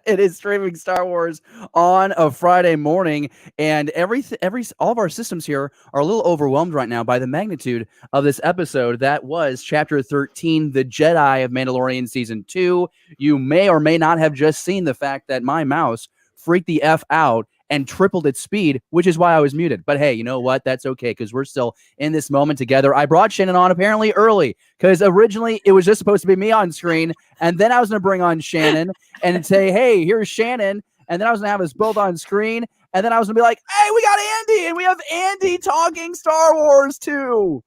It is streaming Star Wars on a Friday morning, and all of our systems here are a little overwhelmed right now by the magnitude of this episode. That was Chapter 13, The Jedi of Mandalorian Season 2. You may or may not have just seen the fact that my mouse freaked the F out and tripled its speed, which is why I was muted. But hey, you know what? That's okay, because we're still in this moment together. I brought Shannon on apparently early, because originally it was just supposed to be me on screen, and then I was going to bring on Shannon and say, hey, here's Shannon, and then I was going to have us both on screen, and then I was going to be like, hey, we got Andy, and we have Andy talking Star Wars too.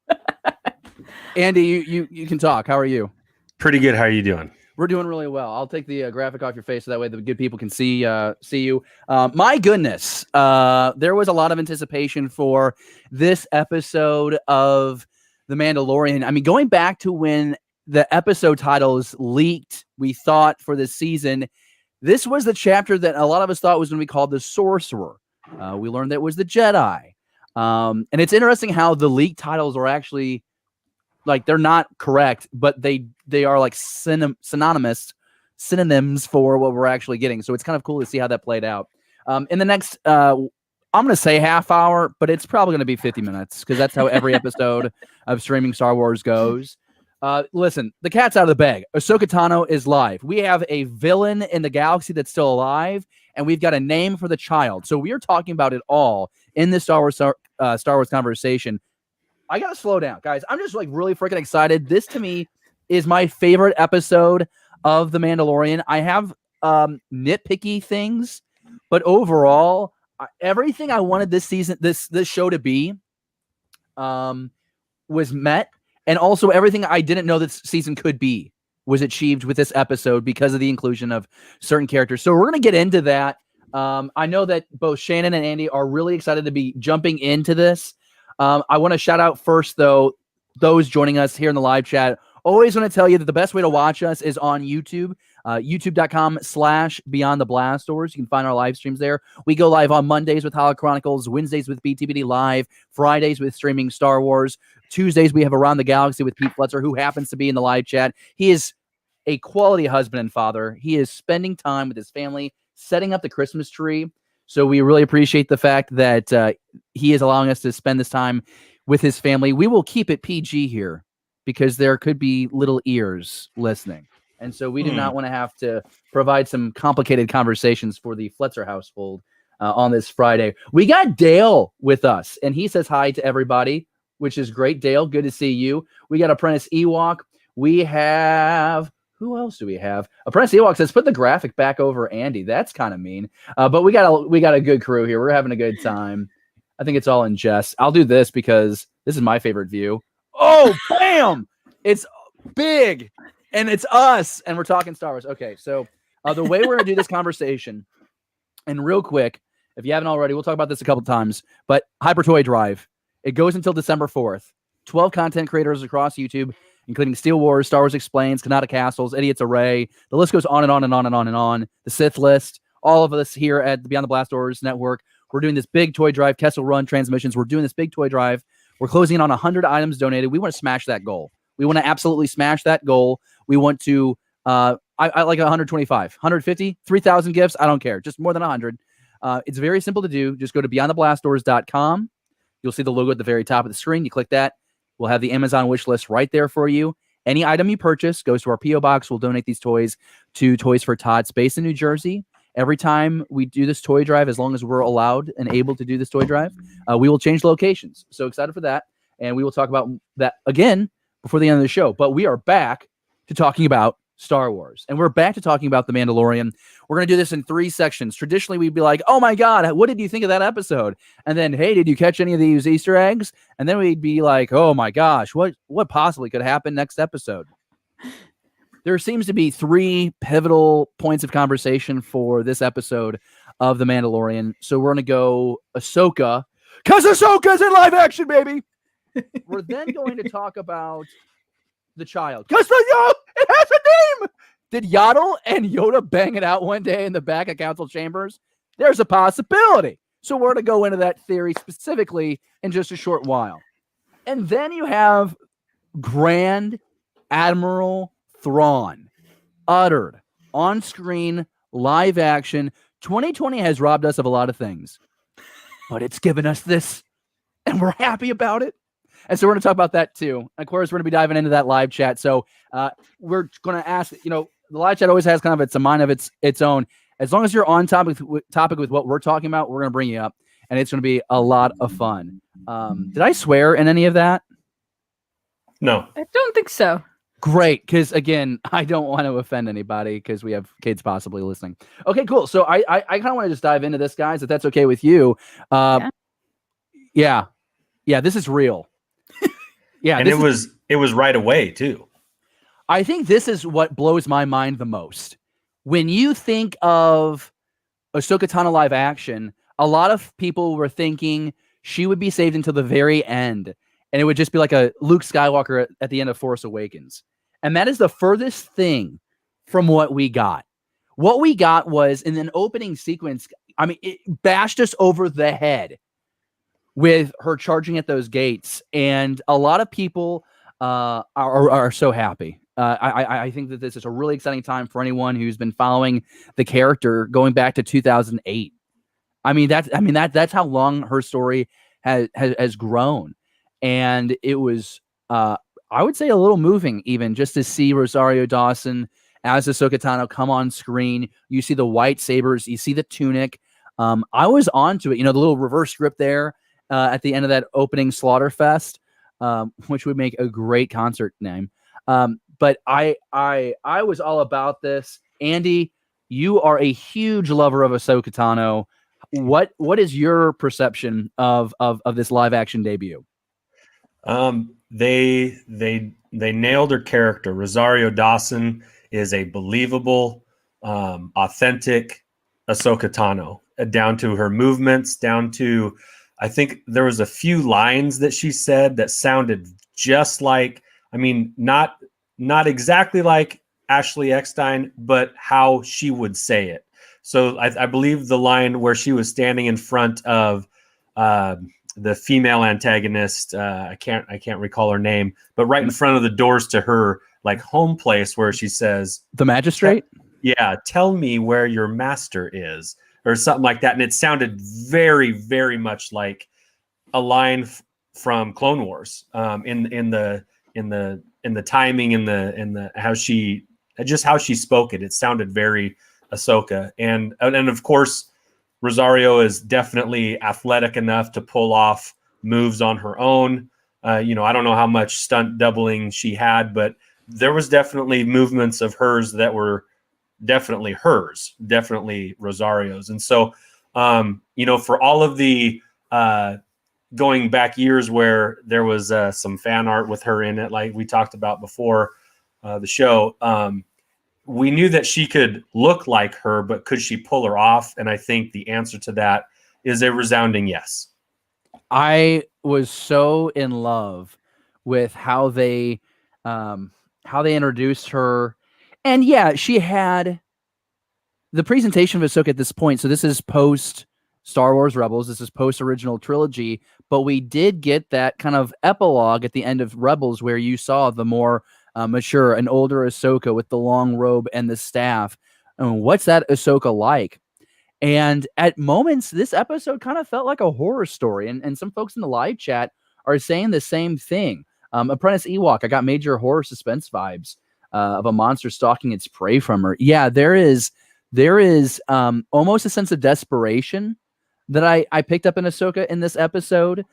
Andy, you can talk. How are you? Pretty good. How are you doing? We're doing really well. I'll take the graphic off your face so that way the good people can see you. My goodness, there was a lot of anticipation for this episode of The Mandalorian. I mean, going back to when the episode titles leaked, we thought for this season, this was the chapter that a lot of us thought was going to be called The Sorcerer. We learned that it was The Jedi. And it's interesting how the leaked titles are actually, like, they're not correct, but they are like synonyms for what we're actually getting. So it's kind of cool to see how that played out. In the next, I'm going to say half hour, but it's probably going to be 50 minutes because that's how every episode of streaming Star Wars goes. Listen, the cat's out of the bag. Ahsoka Tano is live. We have a villain in the galaxy that's still alive, and we've got a name for the child. So we are talking about it all in this Star Wars conversation. I got to slow down, guys. I'm just like really freaking excited. This to me is my favorite episode of The Mandalorian. I have nitpicky things, but overall, everything I wanted this season, this show to be, was met. And also everything I didn't know this season could be was achieved with this episode because of the inclusion of certain characters. So we're going to get into that. I know that both Shannon and Andy are really excited to be jumping into this. I want to shout out first, though, those joining us here in the live chat. Always want to tell you that the best way to watch us is on YouTube, youtube.com/Beyond the Blast Doors. You can find our live streams there. We go live on Mondays with Hollow Chronicles, Wednesdays with BTBD Live, Fridays with Streaming Star Wars. Tuesdays, we have Around the Galaxy with Pete Fletcher, who happens to be in the live chat. He is a quality husband and father. He is spending time with his family, setting up the Christmas tree. So we really appreciate the fact that he is allowing us to spend this time with his family. We will keep it PG here because there could be little ears listening. And so we do not want to have to provide some complicated conversations for the Fletcher household on this Friday. We got Dale with us, and he says hi to everybody, which is great. Dale, good to see you. We got Apprentice Ewok. We have... Who else do we have? Apprentice Ewok says, put the graphic back over Andy. That's kind of mean. But we got a good crew here. We're having a good time. I think it's all in jest. I'll do this because this is my favorite view. Oh, bam! It's big, and it's us, and we're talking Star Wars. Okay, so the way we're going to do this conversation, and real quick, if you haven't already, we'll talk about this a couple times, but Hyper Toy Drive, it goes until December 4th. 12 content creators across YouTube, including Steel Wars, Star Wars Explains, Kanata Castles, Idiots Array. The list goes on and on and on and on and on. The Sith List, all of us here at the Beyond the Blast Doors Network. We're doing this big toy drive, Kessel Run Transmissions. We're doing this big toy drive. We're closing in on 100 items donated. We want to smash that goal. We want to absolutely smash that goal. We want to, I like 125, 150, 3,000 gifts. I don't care. Just more than 100. It's very simple to do. Just go to beyondtheblastdoors.com. You'll see the logo at the very top of the screen. You click that. We'll have the Amazon wish list right there for you. Any item you purchase goes to our P.O. Box. We'll donate these toys to Toys for Tots based in New Jersey. Every time we do this toy drive, as long as we're allowed and able to do this toy drive, we will change locations. So excited for that. And we will talk about that again before the end of the show. But we are back to talking about Star Wars. And we're back to talking about The Mandalorian. We're going to do this in 3 sections. Traditionally, we'd be like, oh my God, what did you think of that episode? And then, hey, did you catch any of these Easter eggs? And then we'd be like, oh my gosh, what possibly could happen next episode? There seems to be 3 pivotal points of conversation for this episode of The Mandalorian. So we're going to go Ahsoka, because Ahsoka's in live action, baby. We're then going to talk about the child, because it has a name. Did Yaddle and Yoda bang it out one day in the back of council chambers? There's a possibility. So we're going to go into that theory specifically in just a short while. And then you have Grand Admiral Thrawn uttered on screen live action. 2020 has robbed us of a lot of things, but it's given us this, and we're happy about it. And so we're going to talk about that too. Of course, we're going to be diving into that live chat. So we're going to ask, the live chat always has kind of a mind of its own. As long as you're on topic with what we're talking about, we're going to bring you up, and it's going to be a lot of fun. Did I swear in any of that? No. I don't think so. Great, because again, I don't want to offend anybody because we have kids possibly listening. Okay, cool. So I kind of want to just dive into this, guys, if that's okay with you. Yeah, this is real. Yeah, and it was right away too. I think this is what blows my mind the most. When you think of Ahsoka Tano live action, a lot of people were thinking she would be saved until the very end, and it would just be like a Luke Skywalker at the end of Force Awakens. And that is the furthest thing from what we got. What we got was in an opening sequence, I mean, it bashed us over the head with her charging at those gates. And a lot of people are so happy. I think that this is a really exciting time for anyone who's been following the character going back to 2008. That's how long her story has grown. And it was, I would say, a little moving even just to see Rosario Dawson as Ahsoka Tano come on screen. You see the white sabers, you see the tunic. I was onto it. The little reverse script there at the end of that opening Slaughterfest, which would make a great concert name. But I was all about this. Andy, you are a huge lover of Ahsoka Tano. What is your perception of this live action debut? They nailed her character. Rosario Dawson is a believable, authentic Ahsoka Tano, down to her movements, down to, I think there was a few lines that she said that sounded just like, not exactly like Ashley Eckstein, but how she would say it. So I believe the line where she was standing in front of the female antagonist, I can't recall her name, but right in front of the doors to her like home place, where she says, "The magistrate." Yeah, tell me where your master is, or something like that. And it sounded very, very much like a line from Clone Wars, in the timing, in the how she spoke it. It sounded very Ahsoka, and of course, Rosario is definitely athletic enough to pull off moves on her own. I don't know how much stunt doubling she had, but there was definitely movements of hers that were definitely hers, definitely Rosario's. And so, for all of the going back years where there was some fan art with her in it, like we talked about before the show, we knew that she could look like her, but could she pull her off? And I think the answer to that is a resounding yes. I was so in love with how they introduced her. And yeah, she had the presentation of Ahsoka at this point. So this is post Star Wars Rebels. This is post original trilogy, but we did get that kind of epilogue at the end of Rebels where you saw the more mature and older Ahsoka with the long robe and the staff. What's that Ahsoka like? And at moments, this episode kind of felt like a horror story. And some folks in the live chat are saying the same thing. Apprentice Ewok, I got major horror suspense vibes of a monster stalking its prey from her. Yeah, there is almost a sense of desperation that I picked up in Ahsoka in this episode.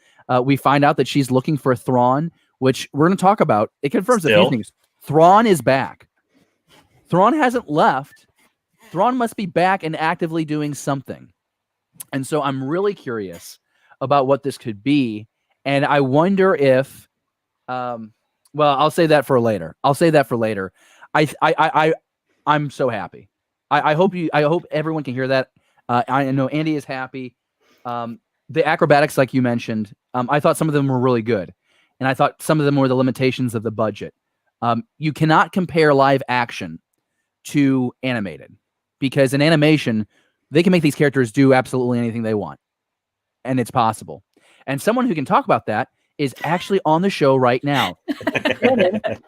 We find out that she's looking for Thrawn, which we're going to talk about. It confirms a few things. Thrawn is back. Thrawn hasn't left. Thrawn must be back and actively doing something. And so I'm really curious about what this could be. And I wonder if, I'll say that for later. I'm so happy. I hope everyone can hear that. I know Andy is happy. The acrobatics, like you mentioned, I thought some of them were really good. And I thought some of them were the limitations of the budget. You cannot compare live action to animated, because in animation, they can make these characters do absolutely anything they want. And it's possible. And someone who can talk about that is actually on the show right now.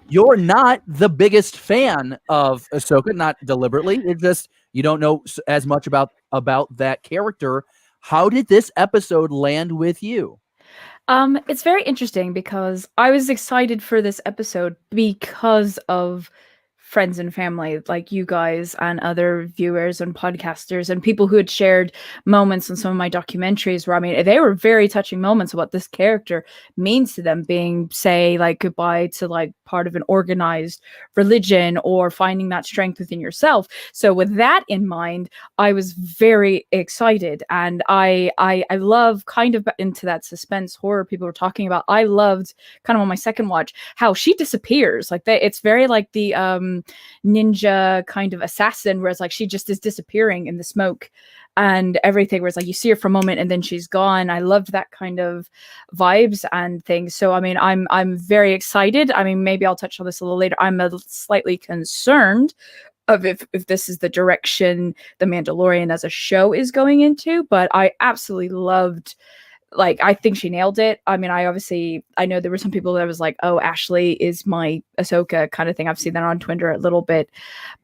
You're not the biggest fan of Ahsoka, not deliberately. It's just You don't know as much about that character. How did this episode land with you? It's very interesting because I was excited for this episode because of friends and family like you guys and other viewers and podcasters and people who had shared moments in some of my documentaries where, I mean, they were very touching moments of what this character means to them, being, say, like goodbye to like part of an organized religion or finding that strength within yourself. So with that in mind, I was very excited, and I love kind of into that suspense horror people were talking about. I loved kind of on my second watch how she disappears. Like it's very like the ninja kind of assassin, where it's like she just is disappearing in the smoke and everything, where it's like you see her for a moment and then she's gone. I loved that kind of vibes and things. So I mean, I'm very excited. I mean, maybe I'll touch on this a little later. I'm slightly concerned of if this is the direction the Mandalorian as a show is going into, but I absolutely loved, like, I think she nailed it. I mean, I know there were some people that was like, oh, Ashley is my Ahsoka kind of thing. I've seen that on Twitter a little bit,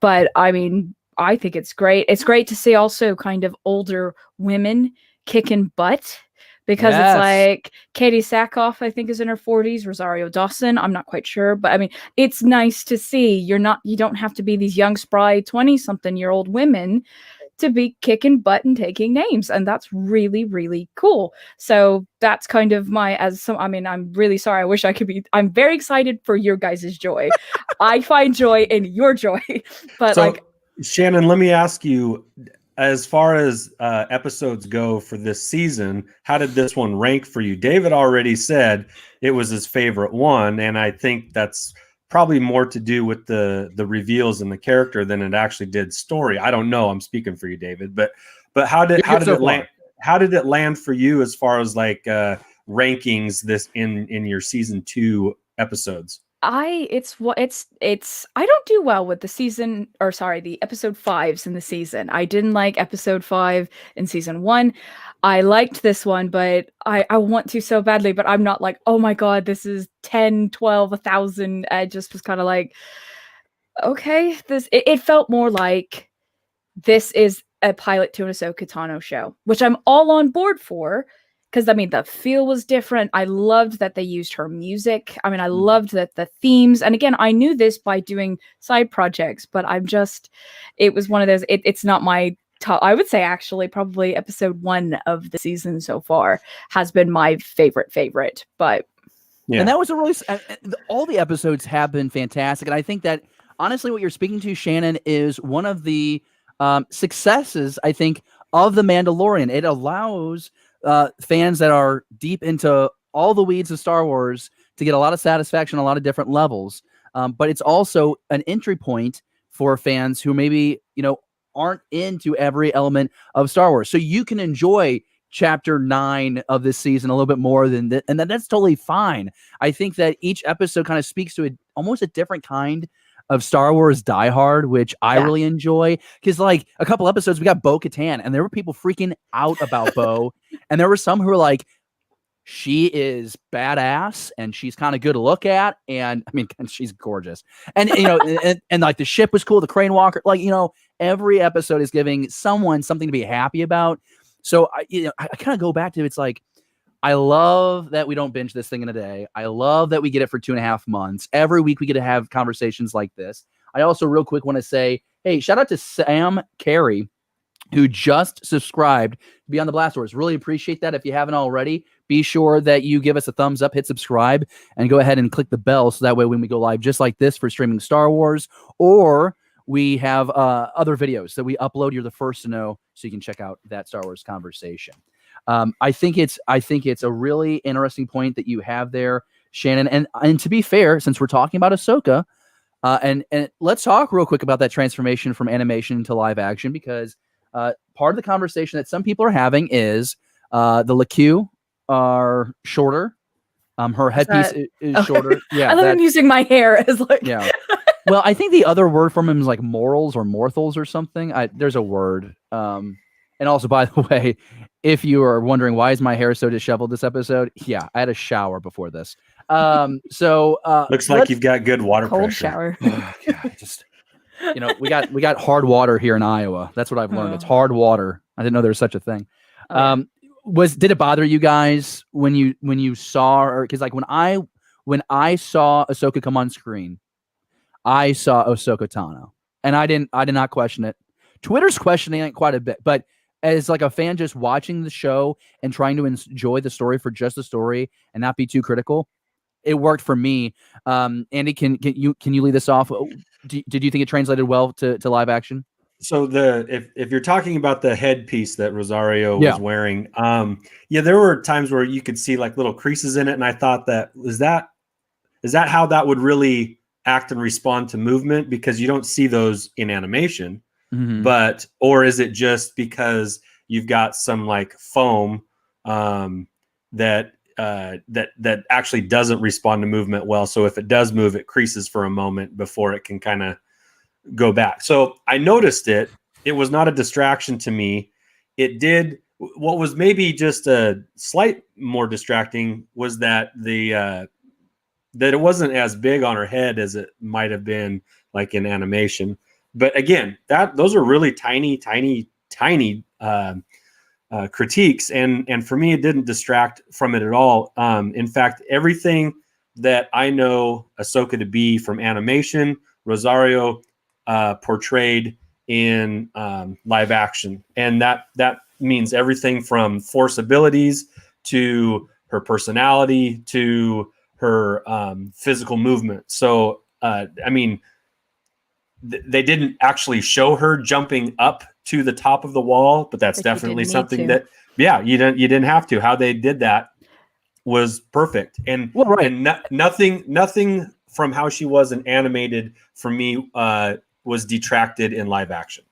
but I mean, I think it's great. It's great to see also kind of older women kicking butt, because Yes. It's like Katie Sackhoff, I think, is in her 40s. Rosario Dawson, I'm not quite sure, but I mean, it's nice to see you don't have to be these young, spry 20-something-year-old women to be kicking butt and taking names, and that's really, really cool. So that's kind of I mean, I'm really sorry. I wish I could be. I'm very excited for your guys' joy. I find joy in your joy, but So, like, Shannon, let me ask you, as far as episodes go for this season, how did this one rank for you? David already said it was his favorite one, and I think that's probably more to do with the reveals in the character than it actually did story. I don't know. I'm speaking for you, David, but how did it land? How did it land for you as far as like rankings this in your season 2 episodes? I don't do well with the episode 5s in the season. I didn't like episode 5 in season 1. I liked this one, but I want to so badly, but I'm not like, oh my god, this is 10, 12, 1,000. I just was kind of like, okay, it felt more like this is a pilot to an Ahsoka Tano show, which I'm all on board for. Because, I mean, the feel was different. I loved that they used her music. I mean, I loved that the themes. And again, I knew this by doing side projects, but it was one of those, it's not my top. I would say actually probably episode 1 of the season so far has been my favorite. But yeah. And that was all the episodes have been fantastic. And I think that honestly, what you're speaking to, Shannon, is one of the successes, I think, of The Mandalorian. It allows fans that are deep into all the weeds of Star Wars to get a lot of satisfaction on a lot of different levels. But it's also an entry point for fans who maybe, aren't into every element of Star Wars. So you can enjoy chapter 9 of this season a little bit more than that. And that's totally fine. I think that each episode kind of speaks to almost a different kind of Star Wars diehard, which I really enjoy. Because like a couple episodes, we got Bo-Katan, and there were people freaking out about Bo. And there were some who were like, she is badass and she's kind of good to look at. And I mean, and she's gorgeous. And, and like the ship was cool, the crane walker, like, every episode is giving someone something to be happy about. So I kind of go back to, it's like, I love that we don't binge this thing in a day. I love that we get it for 2.5 months. Every week we get to have conversations like this. I also real quick want to say, hey, shout out to Sam Carey, who just subscribed to be on the Blast Wars. Really appreciate that. If you haven't already, be sure that you give us a thumbs up, hit subscribe, and go ahead and click the bell. So that way when we go live just like this for streaming Star Wars, or we have other videos that we upload, you're the first to know, so you can check out that Star Wars conversation. I think it's a really interesting point that you have there, Shannon. And to be fair, since we're talking about Ahsoka, and let's talk real quick about that transformation from animation to live action, because part of the conversation that some people are having is the LeCue are shorter. Her headpiece is shorter. Yeah, I love him using my hair as like. Yeah. Well, I think the other word from him is like morals or morthals or something. There's a word. And also, by the way, if you are wondering why is my hair so disheveled this episode, yeah, I had a shower before this. So looks like you've got good water cold pressure. shower. Yeah, We got hard water here in Iowa. That's what I've learned. It's hard water. I didn't know there was such a thing. Oh, yeah. Did it bother you guys when you saw her? Because like when I saw Ahsoka come on screen, I saw Ahsoka Tano, and I did not question it. Twitter's questioning it quite a bit, but as like a fan just watching the show and trying to enjoy the story for just the story and not be too critical, it worked for me. Andy, can you lead this off? Did you think it translated well to live action? So if you're talking about the headpiece that Rosario Yeah. was wearing, there were times where you could see like little creases in it, and I thought is that how that would really act and respond to movement, because you don't see those in animation. Mm-hmm. Or is it just because you've got some like foam that actually doesn't respond to movement well? So if it does move, it creases for a moment before it can kind of go back. So I noticed it. It was not a distraction to me. It did. What was maybe just a slight more distracting was that that it wasn't as big on her head as it might have been like in animation. But again, those are really tiny critiques, and for me, it didn't distract from it at all. In fact, everything that I know Ahsoka to be from animation, Rosario portrayed in live action, and that means everything from Force abilities to her personality to her physical movement. So, they didn't actually show her jumping up to the top of the wall, but that's definitely something that, you didn't have to. How they did that was perfect. And, nothing from how she was in animated for me was detracted in live action.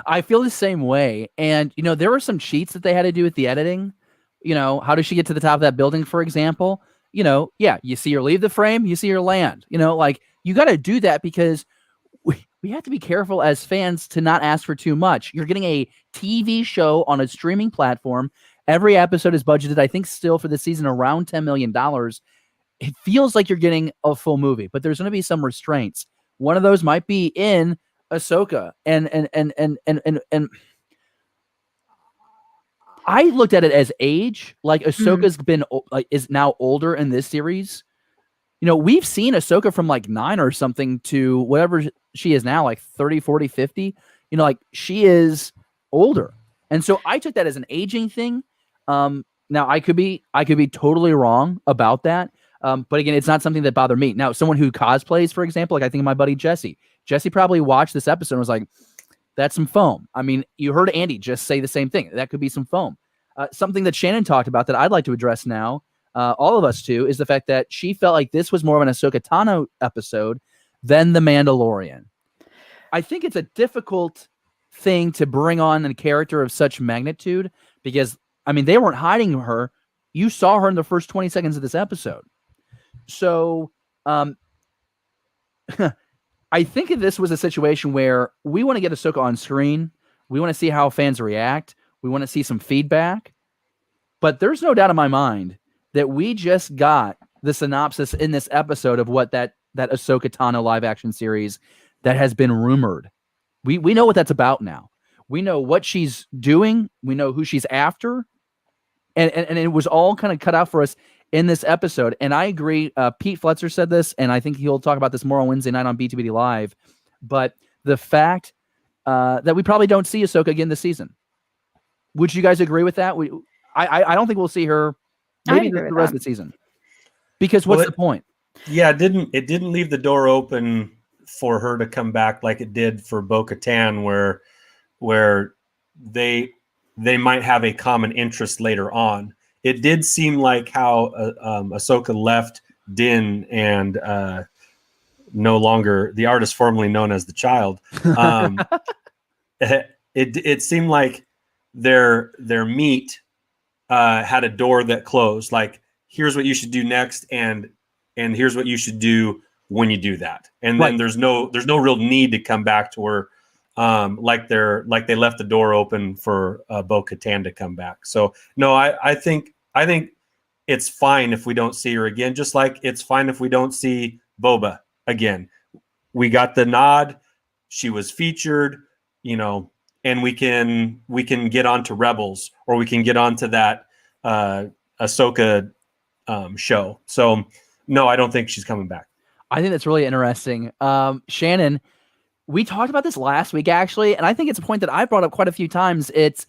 I feel the same way. And, there were some cheats that they had to do with the editing. How does she get to the top of that building, for example? You see her leave the frame, you see her land, you got to do that because we have to be careful as fans to not ask for too much. You're getting a TV show on a streaming platform. Every episode is budgeted, I think, still for the season around $10 million. It feels like you're getting a full movie, but there's going to be some restraints. One of those might be in Ahsoka, and I looked at it as age. Like Ahsoka's is now older in this series. We've seen Ahsoka from like 9 or something to whatever she is now, like 30, 40, 50. She is older. And so I took that as an aging thing. Now I could be totally wrong about that. But again, it's not something that bothered me. Now, someone who cosplays, for example, like I think of my buddy Jesse. Jesse probably watched this episode and was like, that's some foam. I mean, you heard Andy just say the same thing. That could be some foam. Something that Shannon talked about that I'd like to address now, all of us too, is the fact that she felt like this was more of an Ahsoka Tano episode than The Mandalorian. I think it's a difficult thing to bring on a character of such magnitude because, I mean, they weren't hiding her. You saw her in the first 20 seconds of this episode. So I think this was a situation where we want to get Ahsoka on screen. We want to see how fans react. We want to see some feedback. But there's no doubt in my mind that we just got the synopsis in this episode of what that Ahsoka Tano live action series that has been rumored. We know what that's about now. We know what she's doing. We know who she's after. And it was all kind of cut out for us in this episode. And I agree. Pete Fletcher said this, and I think he'll talk about this more on Wednesday night on BTBD Live. But the fact that we probably don't see Ahsoka again this season. Would you guys agree with that? I don't think we'll see her maybe the rest of the season. Because what's the point? Yeah, it didn't leave the door open for her to come back like it did for Bo-Katan, where they might have a common interest later on. It did seem like how Ahsoka left Din and no longer the artist formerly known as the Child. It seemed like their meet had a door that closed. Like, here's what you should do next, and here's what you should do when you do that. And then there's no real need to come back to her. Like they left the door open for Bo-Katan to come back. So no, I think it's fine if we don't see her again, just like it's fine if we don't see Boba again. We got the nod she was featured, you know, and we can get onto Rebels, or we can get onto that Ahsoka show. So no, I don't think she's coming back. I think that's really interesting. Shannon, we talked about this last week, actually, and I think it's a point that I brought up quite a few times. It's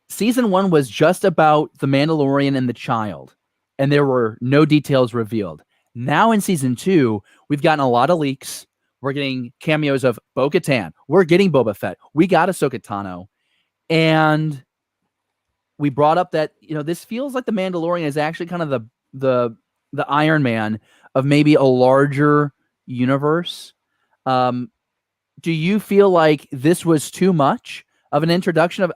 season 1 was just about the Mandalorian and the child, and there were no details revealed. Now in season 2, we've gotten a lot of leaks. We're getting cameos of Bo-Katan. We're getting Boba Fett. We got Ahsoka Tano. And we brought up that, you know, this feels like the Mandalorian is actually kind of the Iron Man of maybe a larger universe. Do you feel like this was too much of an introduction of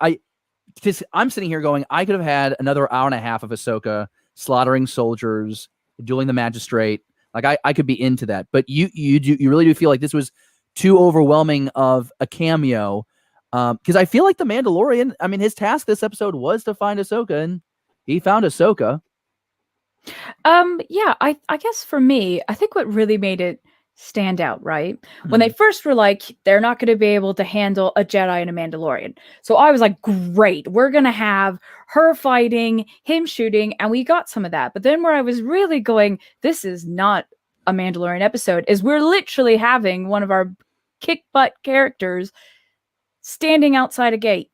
I'm sitting here going, I could have had another hour and a half of Ahsoka slaughtering soldiers, dueling the magistrate. Like I could be into that, but you really do feel like this was too overwhelming of a cameo, because I feel like the Mandalorian, I mean, his task this episode was to find Ahsoka, and he found Ahsoka. Yeah, I guess for me, I think what really made it stand out, right? When they first were like, they're not going to be able to handle a Jedi and a Mandalorian. So I was like, great, we're going to have her fighting, him shooting, and we got some of that. But then where I was really going, this is not a Mandalorian episode, is we're literally having one of our kick butt characters standing outside a gate,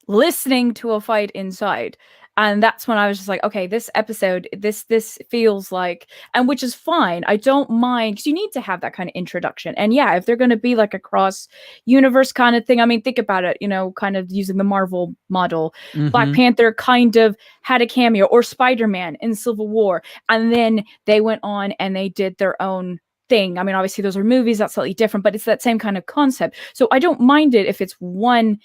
listening to a fight inside. And that's when I was just like, okay, this episode, this feels like, and which is fine. I don't mind, because you need to have that kind of introduction. And yeah, if they're going to be like a cross universe kind of thing, I mean, think about it, you know, kind of using the Marvel model. Black Panther kind of had a cameo, or Spider-Man in Civil War. And then they went on and they did their own thing. I mean, obviously those are movies, that's slightly different, but it's that same kind of concept. So I don't mind it if it's one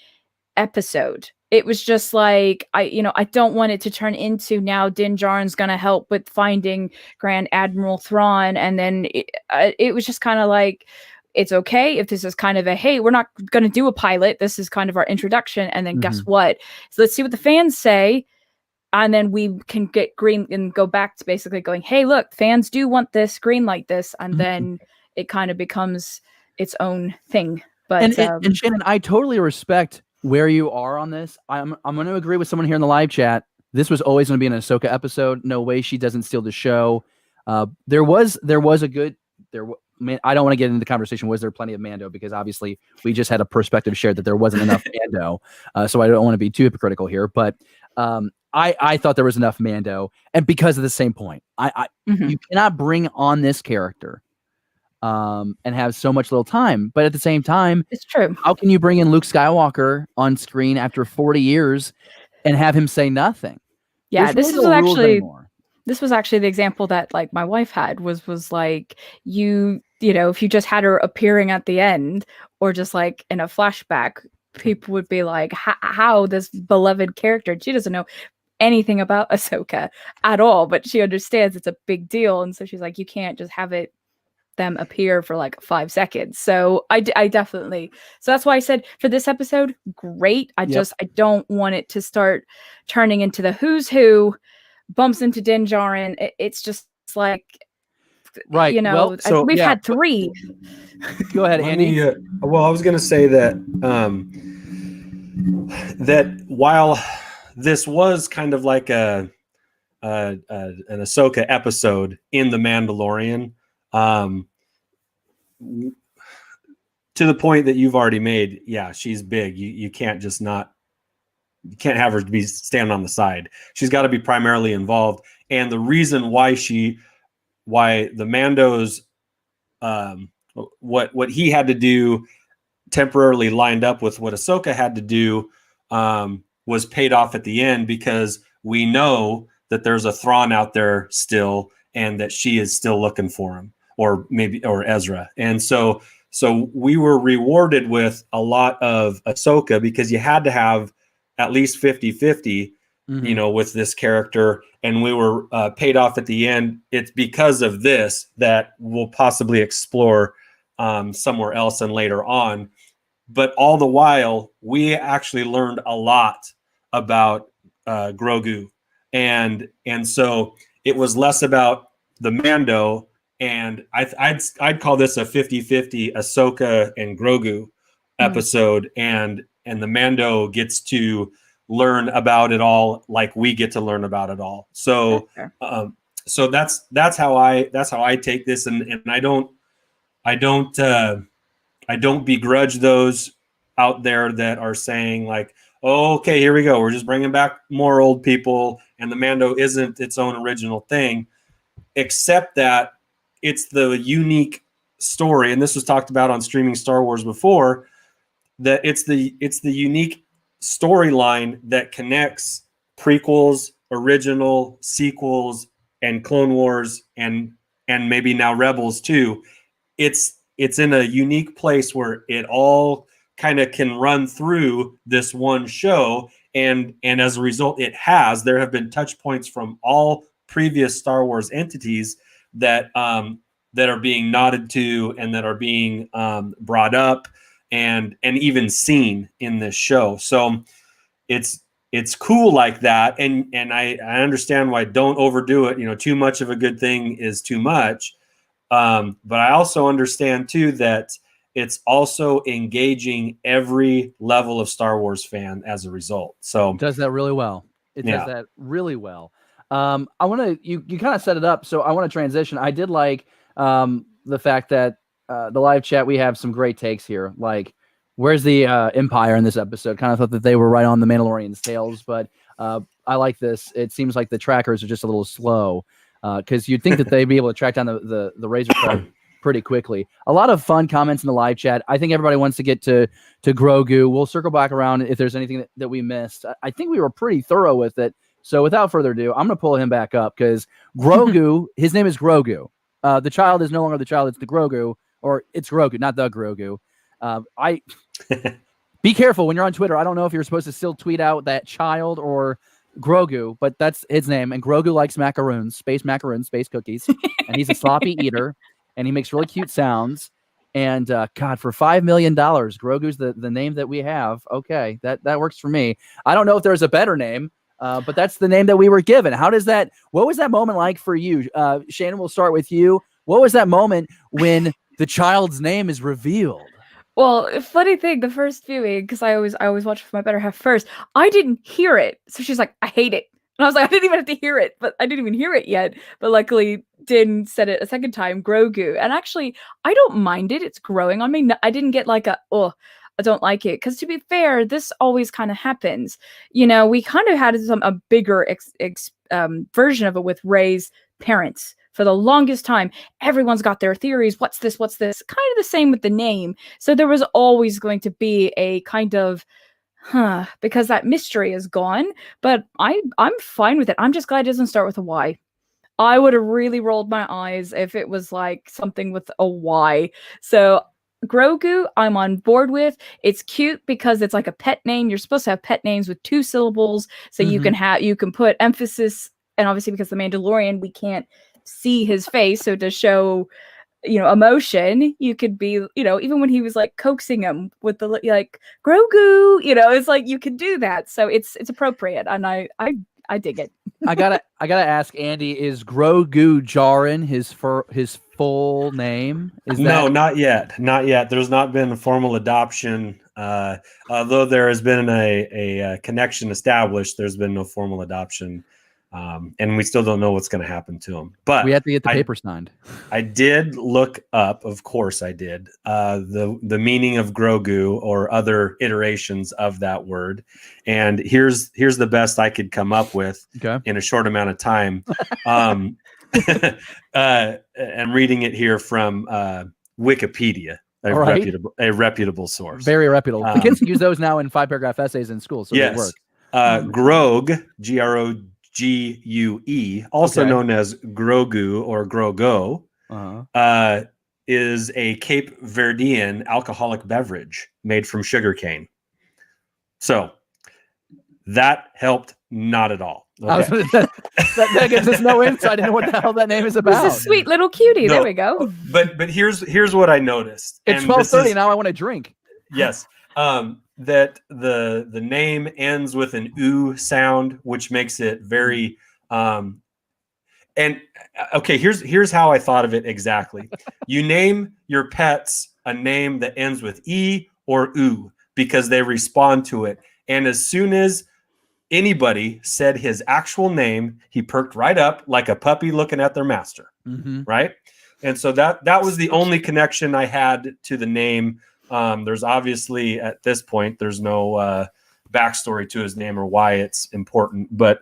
episode. It was just like, I don't want it to turn into now Din Djarin's going to help with finding Grand Admiral Thrawn. And then it was just kind of like, it's okay if this is kind of a, hey, we're not going to do a pilot. This is kind of our introduction. And then guess what? So let's see what the fans say. And then we can get green and go back to basically going, hey, look, fans do want this, green light this. And then it kind of becomes its own thing. But and Shannon, I totally respect where you are on this. I'm going to agree with someone here in the live chat. This was always going to be an Ahsoka episode. No way she doesn't steal the show. There was a good I don't want to get into the conversation. Was there plenty of Mando? Because obviously we just had a perspective shared that there wasn't enough Mando. So I don't want to be too hypocritical here, but I thought there was enough Mando, and because of the same point, you cannot bring on this character and have so much little time. But at the same time, it's true. How can you bring in Luke Skywalker on screen after 40 years and have him say nothing? Yeah, this was actually the example that like my wife had was like, you know, if you just had her appearing at the end or just like in a flashback, people would be like, how this beloved character, she doesn't know anything about Ahsoka at all, but she understands it's a big deal. And so she's like, you can't just have them appear for like 5 seconds. So I definitely, so that's why I said for this episode, great. I don't want it to start turning into the who's who bumps into Din Djarin. It's just like, right, you know, we've had 3. Go ahead, Andy. Well, I was going to say that that while this was kind of like an Ahsoka episode in The Mandalorian, to the point that you've already made, yeah, she's big. You can't just not, you can't have her be standing on the side. She's got to be primarily involved. And the reason why the Mando's, what he had to do temporarily lined up with what Ahsoka had to do, was paid off at the end, because we know that there's a Thrawn out there still, and that she is still looking for him, or Ezra. And so we were rewarded with a lot of Ahsoka, because you had to have at least 50-50, you know, with this character, and we were paid off at the end. It's because of this that we'll possibly explore somewhere else and later on. But all the while, we actually learned a lot about Grogu. And so it was less about the Mando and I'd call this a 50-50 Ahsoka and Grogu episode, and the Mando gets to learn about it all like we get to learn about it all. So so that's how I take this, and I don't begrudge those out there that are saying like, oh, okay, here we go, we're just bringing back more old people and the Mando isn't its own original thing, except that it's the unique story, and this was talked about on Streaming Star Wars before, that it's the unique storyline that connects prequels, original, sequels, and Clone Wars, and maybe now Rebels too. It's in a unique place where it all kind of can run through this one show, and as a result, there have been touch points from all previous Star Wars entities that are being nodded to and that are being brought up and even seen in this show. So it's cool like that, and I understand why don't overdo it. Too much of a good thing is too much. But I also understand too that it's also engaging every level of Star Wars fan as a result. So it does that really well. It does that really well. I want to, you kind of set it up. So I want to transition. I did like the fact that the live chat, we have some great takes here. Like, where's the Empire in this episode? Kind of thought that they were right on the Mandalorian's tails, but I like this. It seems like the trackers are just a little slow, because you'd think that they'd be able to track down the razor crest pretty quickly. A lot of fun comments in the live chat. I think everybody wants to get to Grogu. We'll circle back around if there's anything that we missed. I think we were pretty thorough with it. So without further ado, I'm going to pull him back up, because Grogu, his name is Grogu. The child is no longer the child. It's the Grogu, or it's Grogu, not the Grogu. Be careful when you're on Twitter. I don't know if you're supposed to still tweet out that child or Grogu, but that's his name. And Grogu likes macaroons, space cookies, and he's a sloppy eater, and he makes really cute sounds. And God, for $5 million, Grogu's the name that we have. Okay, that works for me. I don't know if there's a better name, but that's the name that we were given. What was that moment like for you? Shannon, we'll start with you. What was that moment when the child's name is revealed? Well, funny thing, the first viewing, because I always watch with my better half first, I didn't hear it. So she's like, I hate it. And I was like, I didn't even have to hear it, but I didn't even hear it yet. But luckily, Din said it a second time, Grogu. And actually, I don't mind it. It's growing on me. I didn't get like I don't like it. Because to be fair, this always kind of happens. We kind of had a bigger version of it with Rey's parents. For the longest time, everyone's got their theories. What's this? Kind of the same with the name. So there was always going to be a kind of, because that mystery is gone. But I'm fine with it. I'm just glad it doesn't start with a Y. I would have really rolled my eyes if it was like something with a Y. So Grogu, I'm on board with. It's cute because it's like a pet name. You're supposed to have pet names with 2 syllables, so you can put emphasis. And obviously, because the Mandalorian, we can't see his face, so to show emotion, you could be even when he was like coaxing him with the like Grogu, it's like you could do that, so it's appropriate, and I dig it. I gotta ask Andy, is Grogu Jaren his full name? No, not yet. There's not been a formal adoption, although there has been a connection established. There's been no formal adoption. And we still don't know what's going to happen to him. But we have to get the paper signed. I did look up, of course I did, the meaning of Grogu or other iterations of that word. And here's the best I could come up with in a short amount of time. I'm reading it here from Wikipedia, a reputable source. Very reputable. We can use those now in 5-paragraph essays in school. So yes. Grog, Grogue, also known as Grogu or Grogo, is a Cape Verdean alcoholic beverage made from sugarcane. So that helped not at all. Okay. That gives us no insight into what the hell that name is about. This is a sweet little cutie. No, there we go. But here's what I noticed. It's 12:30 now. I want to drink. Yes. That the name ends with an oo sound, which makes it very And okay, here's how I thought of it exactly. You name your pets a name that ends with E or U because they respond to it. And as soon as anybody said his actual name, he perked right up like a puppy looking at their master. Mm-hmm. Right. And so that was the only connection I had to the name. There's obviously at this point, there's no backstory to his name or why it's important. But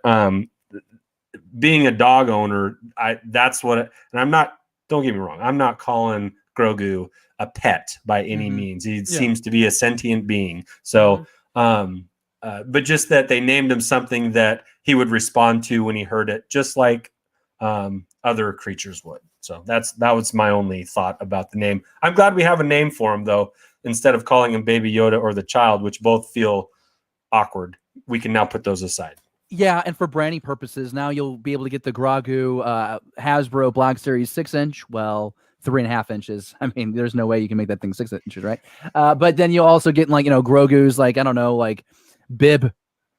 being a dog owner, that's what, and I'm not, don't get me wrong, I'm not calling Grogu a pet by any means. He seems to be a sentient being. So, but just that they named him something that he would respond to when he heard it, just like other creatures would. So that was my only thought about the name. I'm glad we have a name for him, though, instead of calling him Baby Yoda or the child, which both feel awkward. We can now put those aside. Yeah, and for branding purposes, now you'll be able to get the Grogu Hasbro Black Series 6-inch. Well, 3.5 inches. I mean, there's no way you can make that thing 6 inches, right? But then you'll also get like, Grogu's like, I don't know, like bib,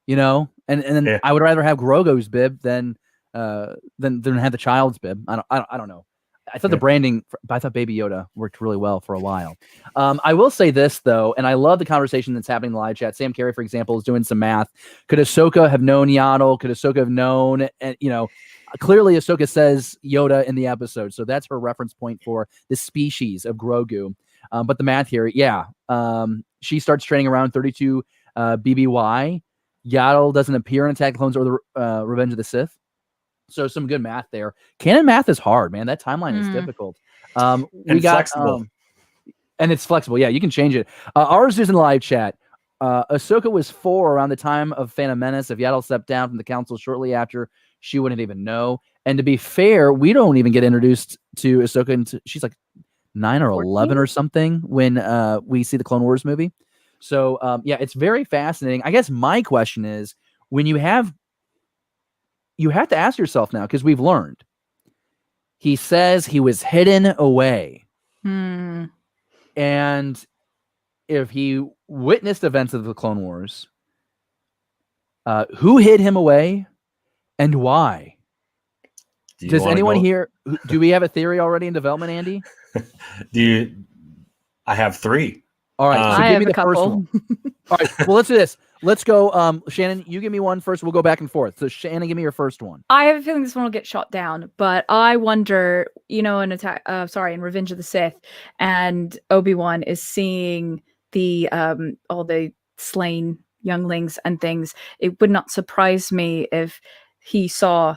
and then I would rather have Grogu's bib than have the child's bib. I don't know. I thought the branding, I thought Baby Yoda worked really well for a while. I will say this, though, and I love the conversation that's happening in the live chat. Sam Carey, for example, is doing some math. Could Ahsoka have known Yaddle? Could Ahsoka have known? And, clearly Ahsoka says Yoda in the episode, so that's her reference point for the species of Grogu. But the math here, she starts training around 32 BBY. Yaddle doesn't appear in Attack of the Clones or the Revenge of the Sith. So some good math there. Canon math is hard, man. That timeline is difficult. We got flexible. And it's flexible. Yeah, you can change it. Ours is in the live chat. Ahsoka was 4 around the time of Phantom Menace. If Yaddle stepped down from the council shortly after, she wouldn't even know. And to be fair, we don't even get introduced to Ahsoka until she's like 9 or 11 or something when we see the Clone Wars movie. So, it's very fascinating. I guess my question is, when you have to ask yourself now, because we've learned. He says he was hidden away. And if he witnessed events of the Clone Wars, who hid him away and why? Does anyone here, do we have a theory already in development, Andy? I have 3. All right, so give me the first one. All right, well, let's do this. Let's go. Shannon, you give me one first. We'll go back and forth. So Shannon, give me your first one. I have a feeling this one will get shot down, but I wonder, in Revenge of the Sith, and Obi-Wan is seeing the all the slain younglings and things. It would not surprise me if he saw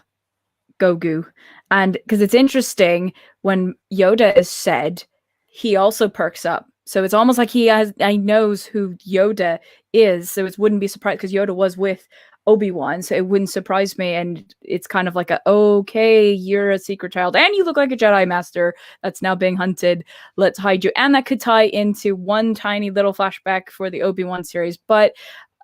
Grogu, and because it's interesting when Yoda is said, he also perks up. So it's almost like he knows who Yoda is. So it wouldn't be surprised because Yoda was with Obi-Wan. So it wouldn't surprise me. And it's kind of like okay, you're a secret child and you look like a Jedi Master that's now being hunted. Let's hide you. And that could tie into one tiny little flashback for the Obi-Wan series. But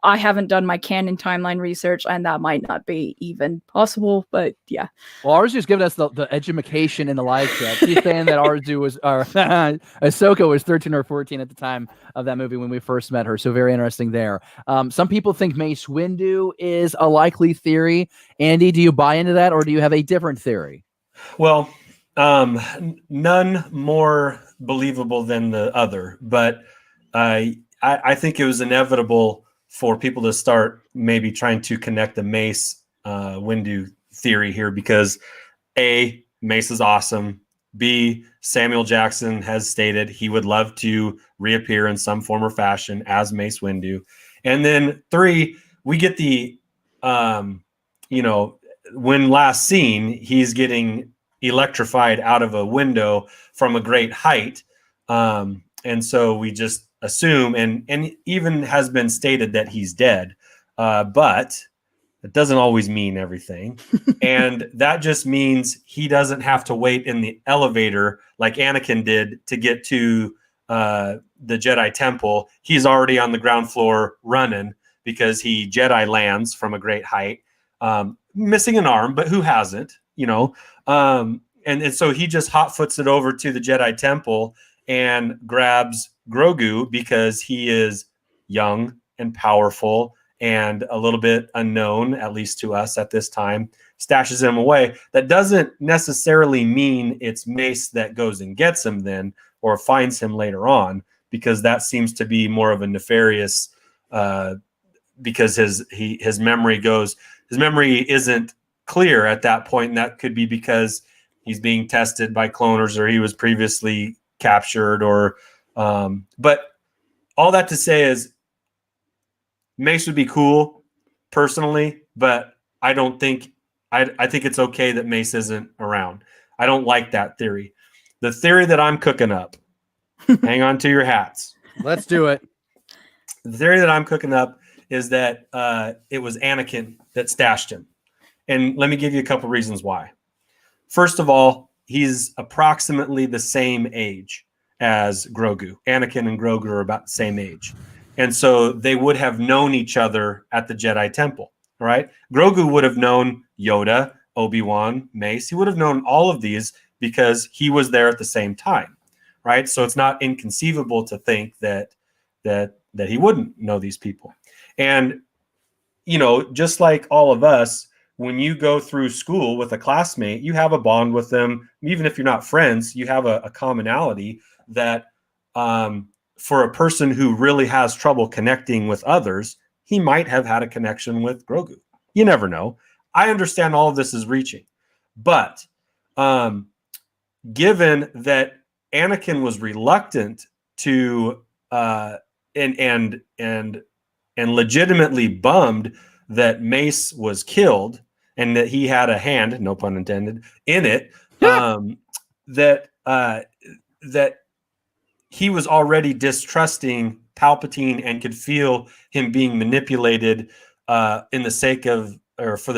I haven't done my canon timeline research, and that might not be even possible, but yeah. Well, Arzu's giving us the education in the live chat. She's saying that Ahsoka was 13 or 14 at the time of that movie when we first met her, so very interesting there. Some people think Mace Windu is a likely theory. Andy, do you buy into that, or do you have a different theory? Well, none more believable than the other, but I think it was inevitable for people to start maybe trying to connect the Mace Windu theory here because A, Mace is awesome. B, Samuel Jackson has stated he would love to reappear in some form or fashion as Mace Windu. And then 3, we get the, when last seen, he's getting electrified out of a window from a great height. And so we just assume, and even has been stated that he's dead, but it doesn't always mean everything. And that just means he doesn't have to wait in the elevator like Anakin did to get to the Jedi Temple. He's already on the ground floor running because he Jedi lands from a great height, missing an arm, but who hasn't, and so he just hotfoots it over to the Jedi Temple and grabs Grogu because he is young and powerful and a little bit unknown, at least to us at this time. stashes him away. That doesn't necessarily mean it's Mace that goes and gets him then, or finds him later on, because that seems to be more of a nefarious, because his memory isn't clear at that point, and that could be because he's being tested by cloners, or he was previously captured, or but all that to say is Mace would be cool personally, but I don't think I think it's okay that Mace isn't around. I don't like that theory. The theory that I'm cooking up, hang on to your hats. Let's do it. The theory that I'm cooking up is that it was Anakin that stashed him. And let me give you a couple reasons why. First of all, he's approximately the same age as Grogu. Anakin and Grogu are about the same age. And so they would have known each other at the Jedi Temple, right? Grogu would have known Yoda, Obi-Wan, Mace. He would have known all of these because he was there at the same time, right? So it's not inconceivable to think that he wouldn't know these people. And, you know, just like all of us, when you go through school with a classmate, you have a bond with them. Even if you're not friends, you have a commonality that for a person who really has trouble connecting with others, he might have had a connection with Grogu. You never know. I understand all of this is reaching. But given that Anakin was reluctant to and legitimately bummed that Mace was killed and that he had a hand, no pun intended, in it, that he was already distrusting Palpatine and could feel him being manipulated for the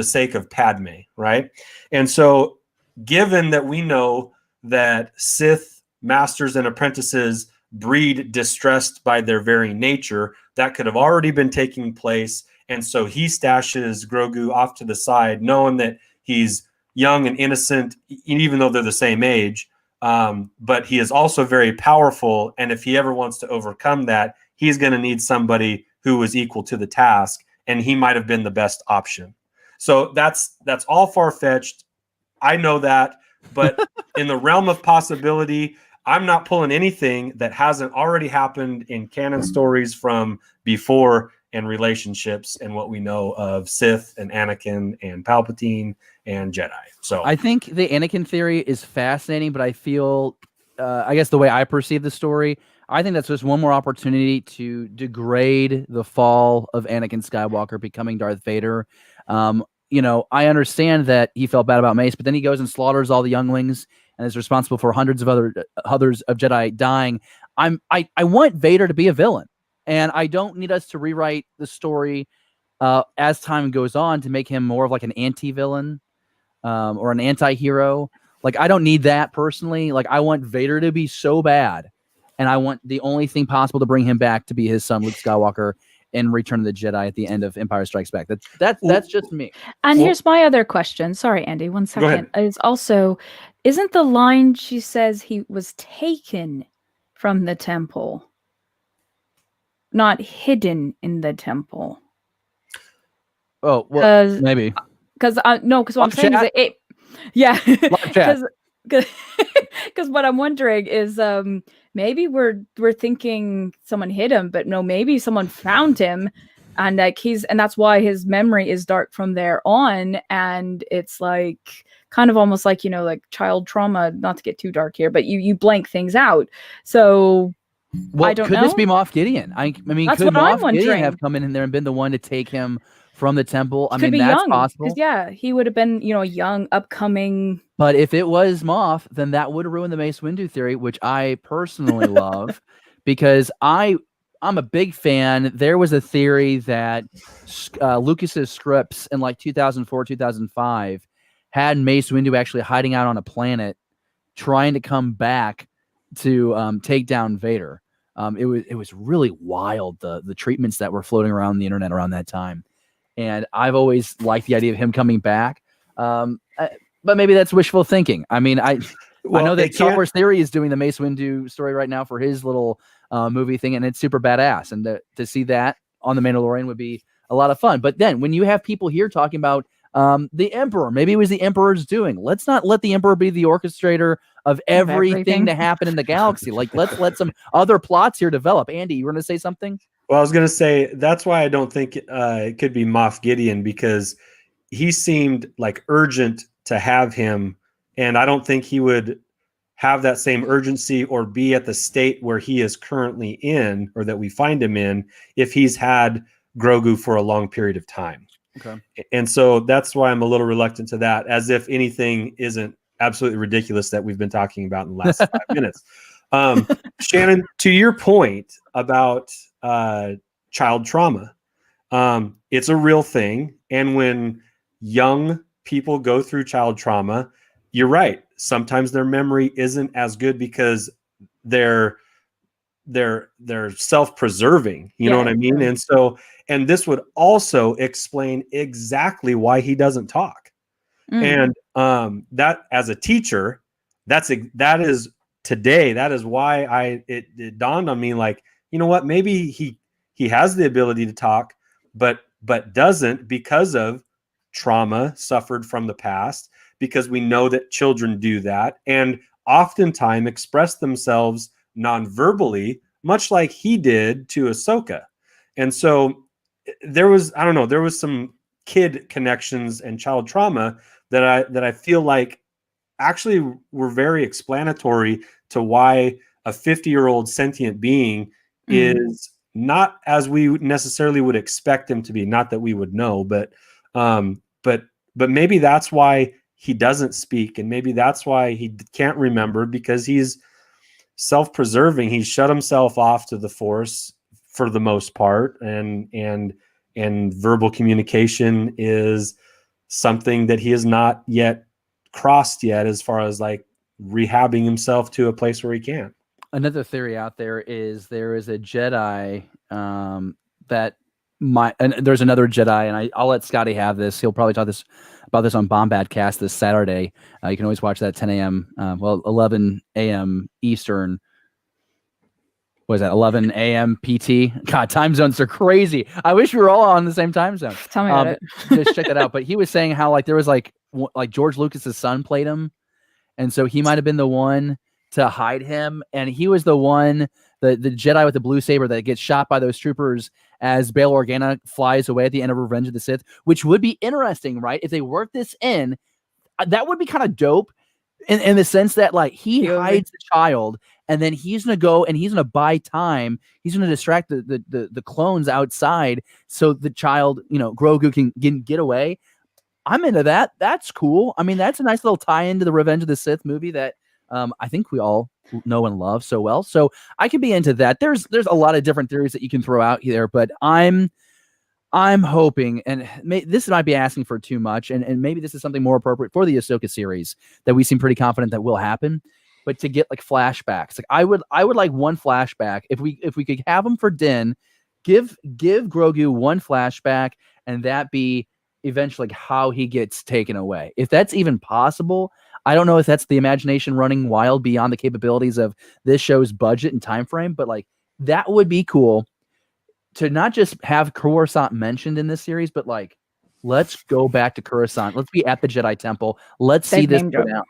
sake of Padme, right? And so, given that we know that Sith masters and apprentices breed distrust by their very nature, that could have already been taking place. And so he stashes Grogu off to the side, knowing that he's young and innocent, even though they're the same age. But he is also very powerful. And if he ever wants to overcome that, he's going to need somebody who is equal to the task. And he might have been the best option. So that's all far-fetched. I know that. But in the realm of possibility, I'm not pulling anything that hasn't already happened in canon stories from before, and relationships and what we know of Sith and Anakin and Palpatine and Jedi. So I think the Anakin theory is fascinating, but I feel, I guess the way I perceive the story, I think that's just one more opportunity to degrade the fall of Anakin Skywalker becoming Darth Vader. You know, I understand that he felt bad about Mace, but then he goes and slaughters all the younglings and is responsible for hundreds of others of Jedi dying. I want Vader to be a villain. And I don't need us to rewrite the story as time goes on to make him more of like an anti-villain or an anti-hero. Like, I don't need that personally. Like, I want Vader to be so bad. And I want the only thing possible to bring him back to be his son, Luke Skywalker, in Return of the Jedi at the end of Empire Strikes Back. That's just me. And here's my other question. Sorry, Andy, 1 second. Is also, isn't the line she says he was taken from the temple not hidden in the temple? Oh, well, maybe. Because what I'm saying is it yeah. Because what I'm wondering is maybe we're thinking someone hid him, but no, maybe someone found him, and that's why his memory is dark from there on, and it's like kind of almost like, you know, like child trauma, not to get too dark here, but you blank things out. So well, I don't could know. This be Moff Gideon? I mean, that's could what Moff Gideon have come in there and been the one to take him from the temple? I mean, that's possible. Yeah, he would have been, you know, young, upcoming. But if it was Moff, then that would have ruined the Mace Windu theory, which I personally love, because I'm a big fan. There was a theory that Lucas's scripts in like 2004, 2005 had Mace Windu actually hiding out on a planet, trying to come back to take down Vader. It was really wild, the treatments that were floating around the internet around that time. And I've always liked the idea of him coming back. But maybe that's wishful thinking. I mean, I know that Star Wars Theory is doing the Mace Windu story right now for his little movie thing, and it's super badass. And to see that on The Mandalorian would be a lot of fun. But then when you have people here talking about The Emperor, maybe it was the Emperor's doing. Let's not let the Emperor be the orchestrator of everything to happen in the galaxy. Like, let's let some other plots here develop. Andy, you were going to say something? Well, I was going to say that's why I don't think it could be Moff Gideon, because he seemed like urgent to have him, and I don't think he would have that same urgency or be at the state where he is currently in, or that we find him in, if he's had Grogu for a long period of time. Okay. And so that's why I'm a little reluctant to that, as if anything isn't absolutely ridiculous that we've been talking about in the last 5 minutes. Shannon, to your point about child trauma, it's a real thing. And when young people go through child trauma, you're right. Sometimes their memory isn't as good because they're self-preserving. You know what I mean? And so, and this would also explain exactly why he doesn't talk. And that, as a teacher, that is why it dawned on me, like, you know what, maybe he has the ability to talk, but doesn't, because of trauma suffered from the past, because we know that children do that and oftentimes express themselves non-verbally, much like he did to Ahsoka. And so there was some kid connections and child trauma that I feel like actually were very explanatory to why a 50-year-old sentient being is not as we necessarily would expect him to be. Not that we would know, but maybe that's why he doesn't speak, and maybe that's why he can't remember, because he's self-preserving. He's shut himself off to the Force for the most part, and verbal communication is something that he has not yet crossed yet, as far as like rehabbing himself to a place where he can. Another theory out there is a Jedi and there's another Jedi, and I'll let Scotty have this. He'll probably talk about this on Bombadcast this Saturday. You can always watch that at 10 a.m. 11 a.m. Eastern. What is that? 11 a.m. PT. God, time zones are crazy. I wish we were all on the same time zone. Tell me about it. Just check that out. But he was saying how like there was like George Lucas's son played him, and so he might have been the one to hide him, and he was the one, the Jedi with the blue saber that gets shot by those troopers as Bail Organa flies away at the end of Revenge of the Sith, which would be interesting, right? If they work this in, that would be kind of dope in the sense that like he hides the child, and then he's going to go and he's going to buy time. He's going to distract the clones outside so the child, Grogu can get away. I'm into that. That's cool. I mean, that's a nice little tie into the Revenge of the Sith movie that I think we all know and love so well. So I can be into that. There's a lot of different theories that you can throw out here, but I'm hoping, and this might be asking for too much, and maybe this is something more appropriate for the Ahsoka series that we seem pretty confident that will happen, but to get like flashbacks. Like I would like one flashback if we could have them for Din, give Grogu one flashback, and that be eventually like how he gets taken away. If that's even possible, I don't know if that's the imagination running wild beyond the capabilities of this show's budget and time frame, but like that would be cool to not just have Coruscant mentioned in this series, but like let's go back to Coruscant. Let's be at the Jedi Temple. Let's see this play out.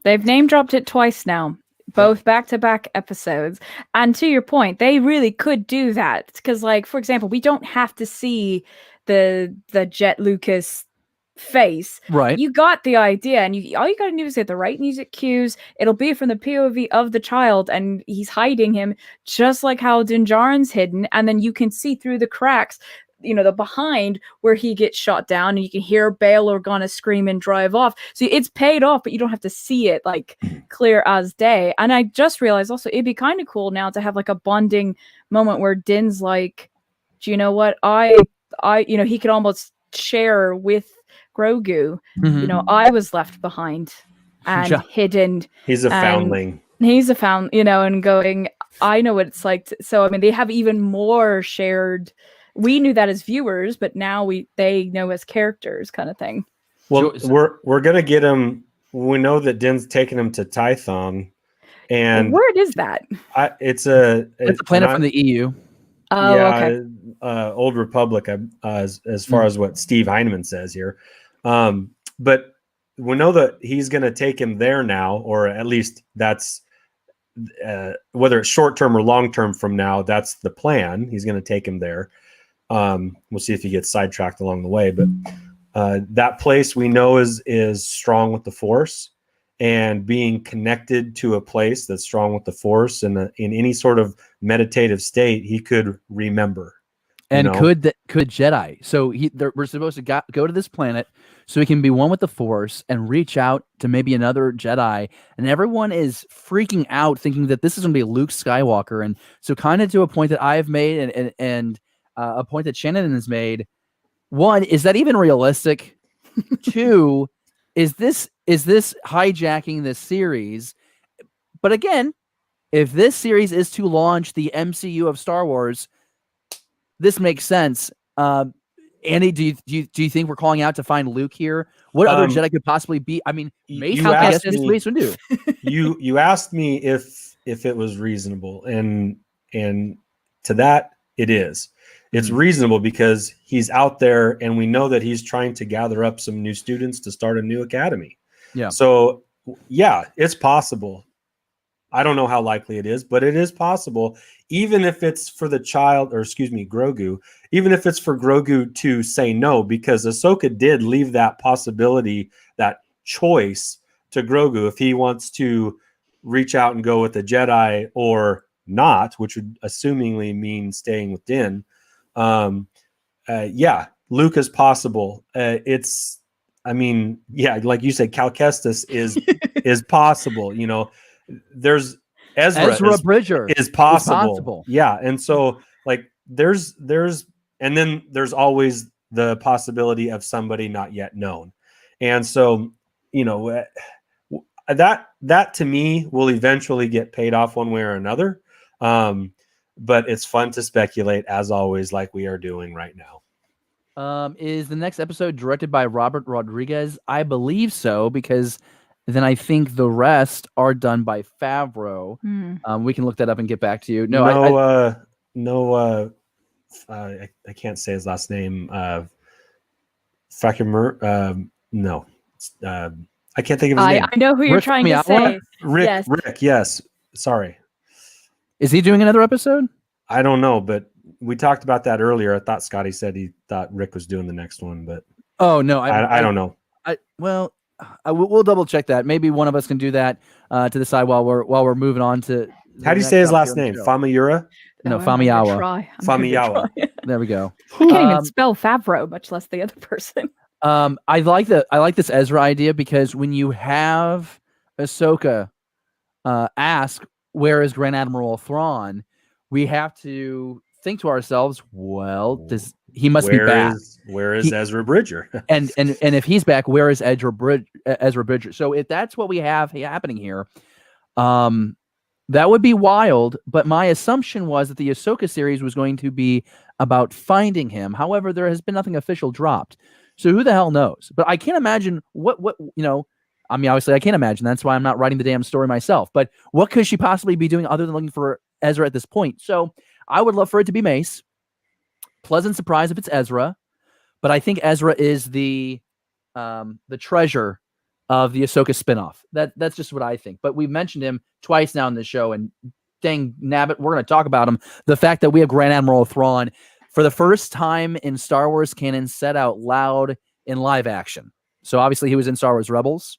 They've name dropped it twice now, both back-to-back episodes. And to your point, they really could do that because, like, for example, we don't have to see the Jet Lucas face. Right. You got the idea, and all you got to do is get the right music cues. It'll be from the POV of the child, and he's hiding him just like how Din Djarin's hidden, and then you can see through the cracks, the behind where he gets shot down, and you can hear Bail Organa scream and drive off. So it's paid off, but you don't have to see it like clear as day. And I just realized also it'd be kind of cool now to have like a bonding moment where Din's like, do you know what? I he could almost share with Grogu. Mm-hmm. I was left behind and hidden. He's a foundling. He's a found, and going, I know what it's like. So, I mean, they have even more shared. We knew that as viewers, but now they know as characters, kind of thing. Well, we're gonna get him. We know that Din's taking him to Tython, and where is that? It's a planet from the EU. Oh, okay. Old Republic, as far as what Steve Heineman says here. But we know that he's going to take him there now, or at least that's whether it's short term or long term from now, that's the plan. He's going to take him there. We'll see if he gets sidetracked along the way, but that place we know is strong with the Force, and being connected to a place that's strong with the Force and in any sort of meditative state, he could remember. And could Jedi? So we're supposed to go to this planet so he can be one with the Force and reach out to maybe another Jedi. And everyone is freaking out, thinking that this is going to be Luke Skywalker. And so, kind of to a point that I've made, and a point that Shannon has made. One, is that even realistic? Two, is this hijacking this series? But again, if this series is to launch the MCU of Star Wars, this makes sense. Andy, do you think we're calling out to find Luke here? What other Jedi could possibly be? I mean, Mace, I guess Mace would do. You asked me if it was reasonable, and to that it is. It's reasonable because he's out there, and we know that he's trying to gather up some new students to start a new academy. Yeah. So yeah, it's possible. I don't know how likely it is, but it is possible, even if it's for the child, or excuse me, Grogu, even if it's for Grogu to say no, because Ahsoka did leave that possibility, that choice to Grogu if he wants to reach out and go with the Jedi or not, which would assumingly mean staying with Din. Yeah, Luke is possible. Like you said, Cal Kestis is possible. You know, there's Ezra Bridger is possible. Yeah, and so like there's and then there's always the possibility of somebody not yet known, and so that to me will eventually get paid off one way or another. But it's fun to speculate, as always, like we are doing right now. Is the next episode directed by Robert Rodriguez? I believe so, because then I think the rest are done by Favreau. We can look that up and get back to you. I can't say his last name. Fakimur. No. I can't think of his name. I know who you're trying to say. Rick. Yes. Sorry. Is he doing another episode? I don't know, but we talked about that earlier. I thought Scotty said he thought Rick was doing the next one, but no, I don't know. We'll double check that. Maybe one of us can do that to the side while we're moving on to. How do you say his last name? Famiura? No, Famiyawa. Famiyawa. There we go. I can't even spell Favreau, much less the other person. I like this Ezra idea, because when you have Ahsoka ask, where is Grand Admiral Thrawn, we have to think to ourselves, well, he must be back. Where is Ezra Bridger? and if he's back, where is Ezra Bridger? So if that's what we have happening here, that would be wild. But my assumption was that the Ahsoka series was going to be about finding him. However, there has been nothing official dropped. So who the hell knows? But I can't imagine I mean, obviously I can't imagine. That's why I'm not writing the damn story myself. But what could she possibly be doing other than looking for Ezra at this point? So I would love for it to be Mace. Pleasant surprise if it's Ezra. But I think Ezra is the treasure of the Ahsoka spinoff. That's just what I think. But we've mentioned him twice now in the show, and dang nabbit, we're going to talk about him. The fact that we have Grand Admiral Thrawn for the first time in Star Wars canon said out loud in live action. So obviously he was in Star Wars Rebels,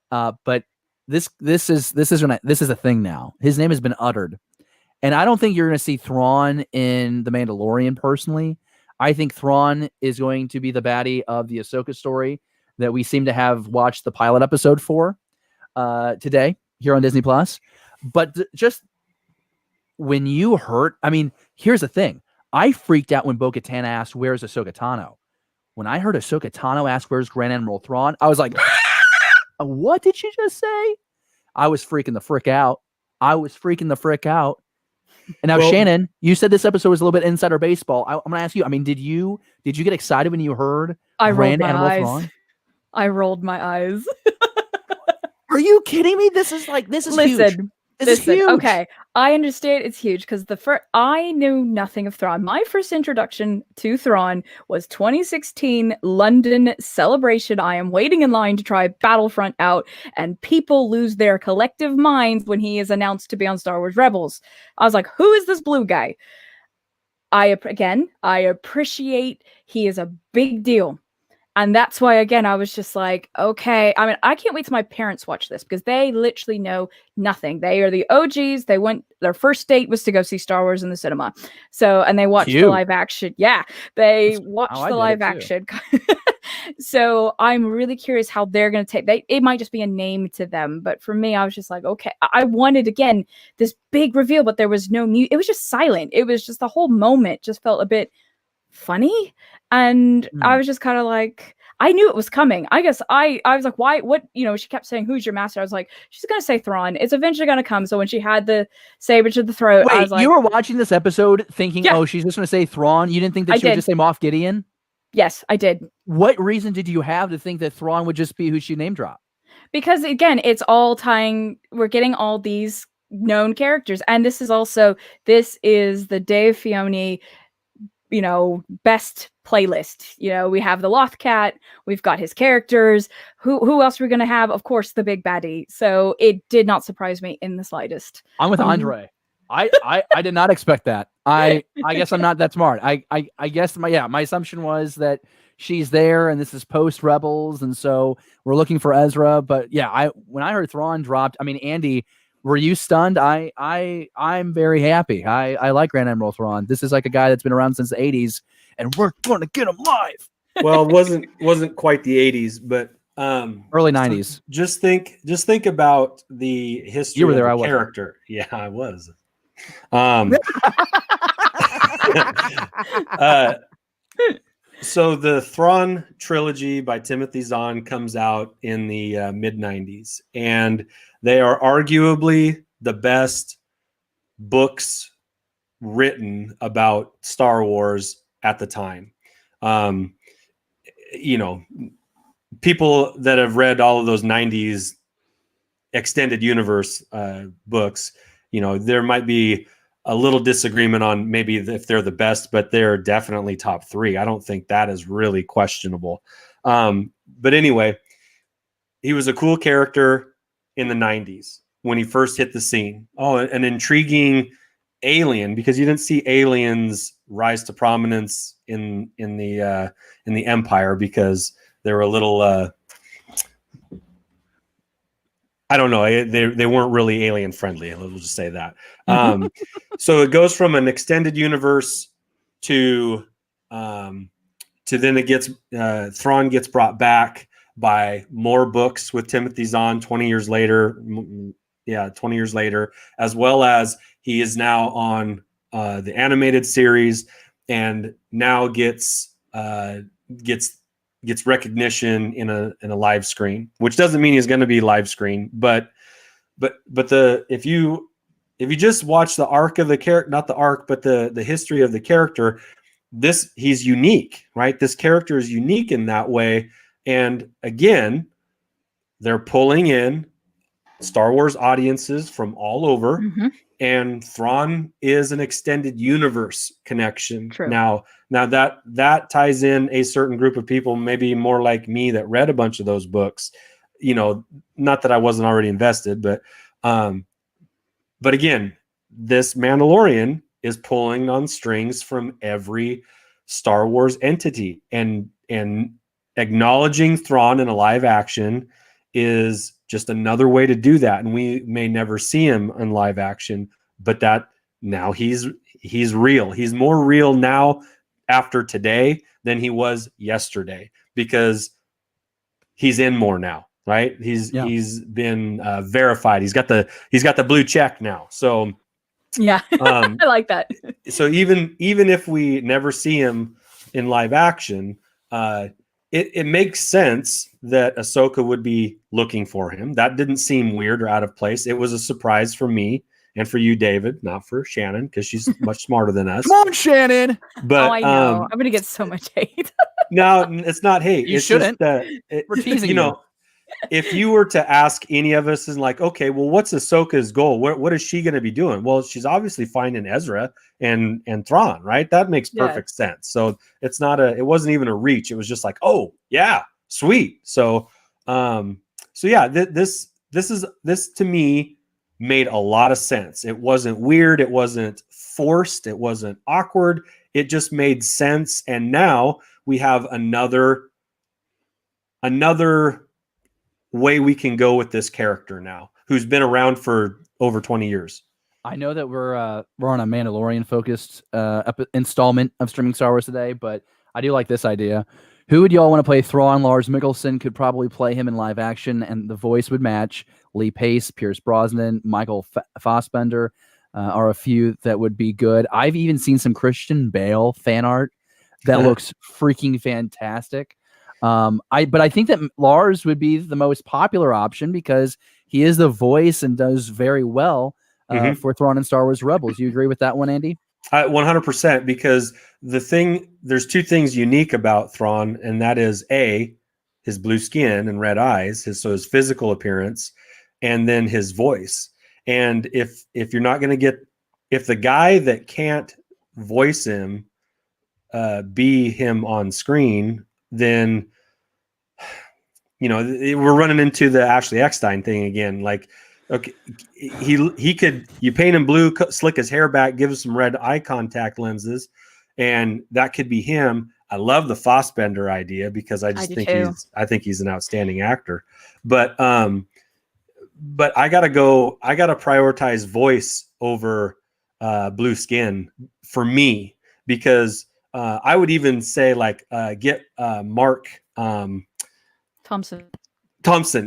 but this is a thing now. His name has been uttered, and I don't think you're going to see Thrawn in The Mandalorian. Personally, I think Thrawn is going to be the baddie of the Ahsoka story that we seem to have watched the pilot episode for today here on Disney Plus. But just when you heard, I mean, here's the thing. I freaked out when Bo-Katan asked, where's Ahsoka Tano? When I heard Ahsoka Tano ask, where's Grand Admiral Thrawn? I was like, what did she just say? I was freaking the frick out. And now, Shannon, you said this episode was a little bit insider baseball. I'm going to ask you, I mean, did you get excited when you heard Grand Admiral Thrawn? I rolled my eyes. Are you kidding me? This is Listen, huge. This is huge. Okay, I understand it's huge because I knew nothing of Thrawn. My first introduction to Thrawn was 2016 London Celebration. I am waiting in line to try Battlefront out, and people lose their collective minds when he is announced to be on Star Wars Rebels. I was like, who is this blue guy? I appreciate he is a big deal. And that's why, again, I was just like, okay. I mean, I can't wait till my parents watch this because they literally know nothing. They are the OGs. Their first date was to go see Star Wars in the cinema. So, and they watched the live action. Yeah, they watched the live action. So I'm really curious how they're going to take. It might just be a name to them, but for me, I was just like, okay. I wanted again this big reveal, but there was no music. It was just silent. It was just the whole moment just felt a bit funny, and I was just kind of like, I knew it was coming. I guess I was like, why? What? She kept saying, "Who's your master?" I was like, she's gonna say Thrawn. It's eventually gonna come. So when she had the saber to the throat, wait, I was like, you were watching this episode thinking, oh, she's just gonna say Thrawn. You didn't think that she would just say Moff Gideon? Yes, I did. What reason did you have to think that Thrawn would just be who she name dropped? Because again, it's all tying. We're getting all these known characters, and this is the Dave Filoni best playlist. We have the Loth Cat, we've got his characters. Who else are we going to have? Of course, the big baddie. So it did not surprise me in the slightest. I'm with Andre. I did not expect that. I guess I'm not that smart. I guess my assumption was that she's there and this is post Rebels, and so we're looking for Ezra. But yeah, when I heard Thrawn dropped, I mean, Andy, were you stunned? I'm very happy. I like Grand Admiral Thrawn. This is like a guy that's been around since the 80s, and we're going to get him live. Well, it wasn't quite the 80s, but early 90s. So just think about the history you were there, of the I character. Yeah, I was. So the Thrawn trilogy by Timothy Zahn comes out in the mid 90s, and they are arguably the best books written about Star Wars at the time. People that have read all of those 90s extended universe books, there might be a little disagreement on maybe if they're the best, but they're definitely top 3. I don't think that is really questionable. But anyway, he was a cool character in the 90s when he first hit the scene. Oh, an intriguing alien, because you didn't see aliens rise to prominence in the Empire because they were a little I don't know. They weren't really alien friendly. We'll just say that. So it goes from an extended universe to then it gets Thrawn gets brought back by more books with Timothy Zahn 20 years later. Yeah, 20 years later, as well as he is now on the animated series and now gets recognition in a live screen, which doesn't mean he's going to be live screen, but if you just watch the arc of the character, not the arc, but the history of the character, he's unique, right? This character is unique in that way. And again, they're pulling in Star Wars audiences from all over, and Thrawn is an extended universe connection. True. Now that ties in a certain group of people, maybe more like me, that read a bunch of those books. Not that I wasn't already invested, but again, this Mandalorian is pulling on strings from every Star Wars entity, and acknowledging Thrawn in a live action is just another way to do that. And we may never see him in live action, but that now he's real. He's more real now after today than he was yesterday, because he's in more now, right? He's been verified. He's got the blue check now. So yeah, I like that. So even if we never see him in live action, it makes sense that Ahsoka would be looking for him. That didn't seem weird or out of place. It was a surprise for me and for you, David, not for Shannon, because she's much smarter than us. Come on, Shannon. But I know. I'm going to get so much hate. No, it's not hate. You it's shouldn't. Just, we're teasing if you were to ask any of us, and like, okay, well, what's Ahsoka's goal? What is she going to be doing? Well, she's obviously finding Ezra and Thrawn, right? That makes perfect sense. So it wasn't even a reach. It was just like, oh yeah, sweet. So yeah, this to me made a lot of sense. It wasn't weird. It wasn't forced. It wasn't awkward. It just made sense. And now we have another way we can go with this character now, who's been around for over 20 years. I know that we're on a Mandalorian focused installment of Streaming Star Wars today, but I do like this idea. Who would y'all want to play Thrawn? Lars Mikkelsen could probably play him in live action, and the voice would match. Lee Pace, Pierce Brosnan, Michael Fassbender are a few that would be good. I've even seen some Christian Bale fan art that looks freaking fantastic. But I think that Lars would be the most popular option because he is the voice and does very well for Thrawn and Star Wars Rebels. You agree with that one, Andy? 100%, because there's two things unique about Thrawn, and that is his blue skin and red eyes, his physical appearance, and then his voice. And if you're not going to if the guy that can't voice him be him on screen, then we're running into the Ashley Eckstein thing again. Like, okay, he could, you paint him blue, slick his hair back, give him some red eye contact lenses, and that could be him. I love the Fassbender idea because I think he's an outstanding actor. But I gotta prioritize voice over blue skin for me, because I would even say get Mark Thompson.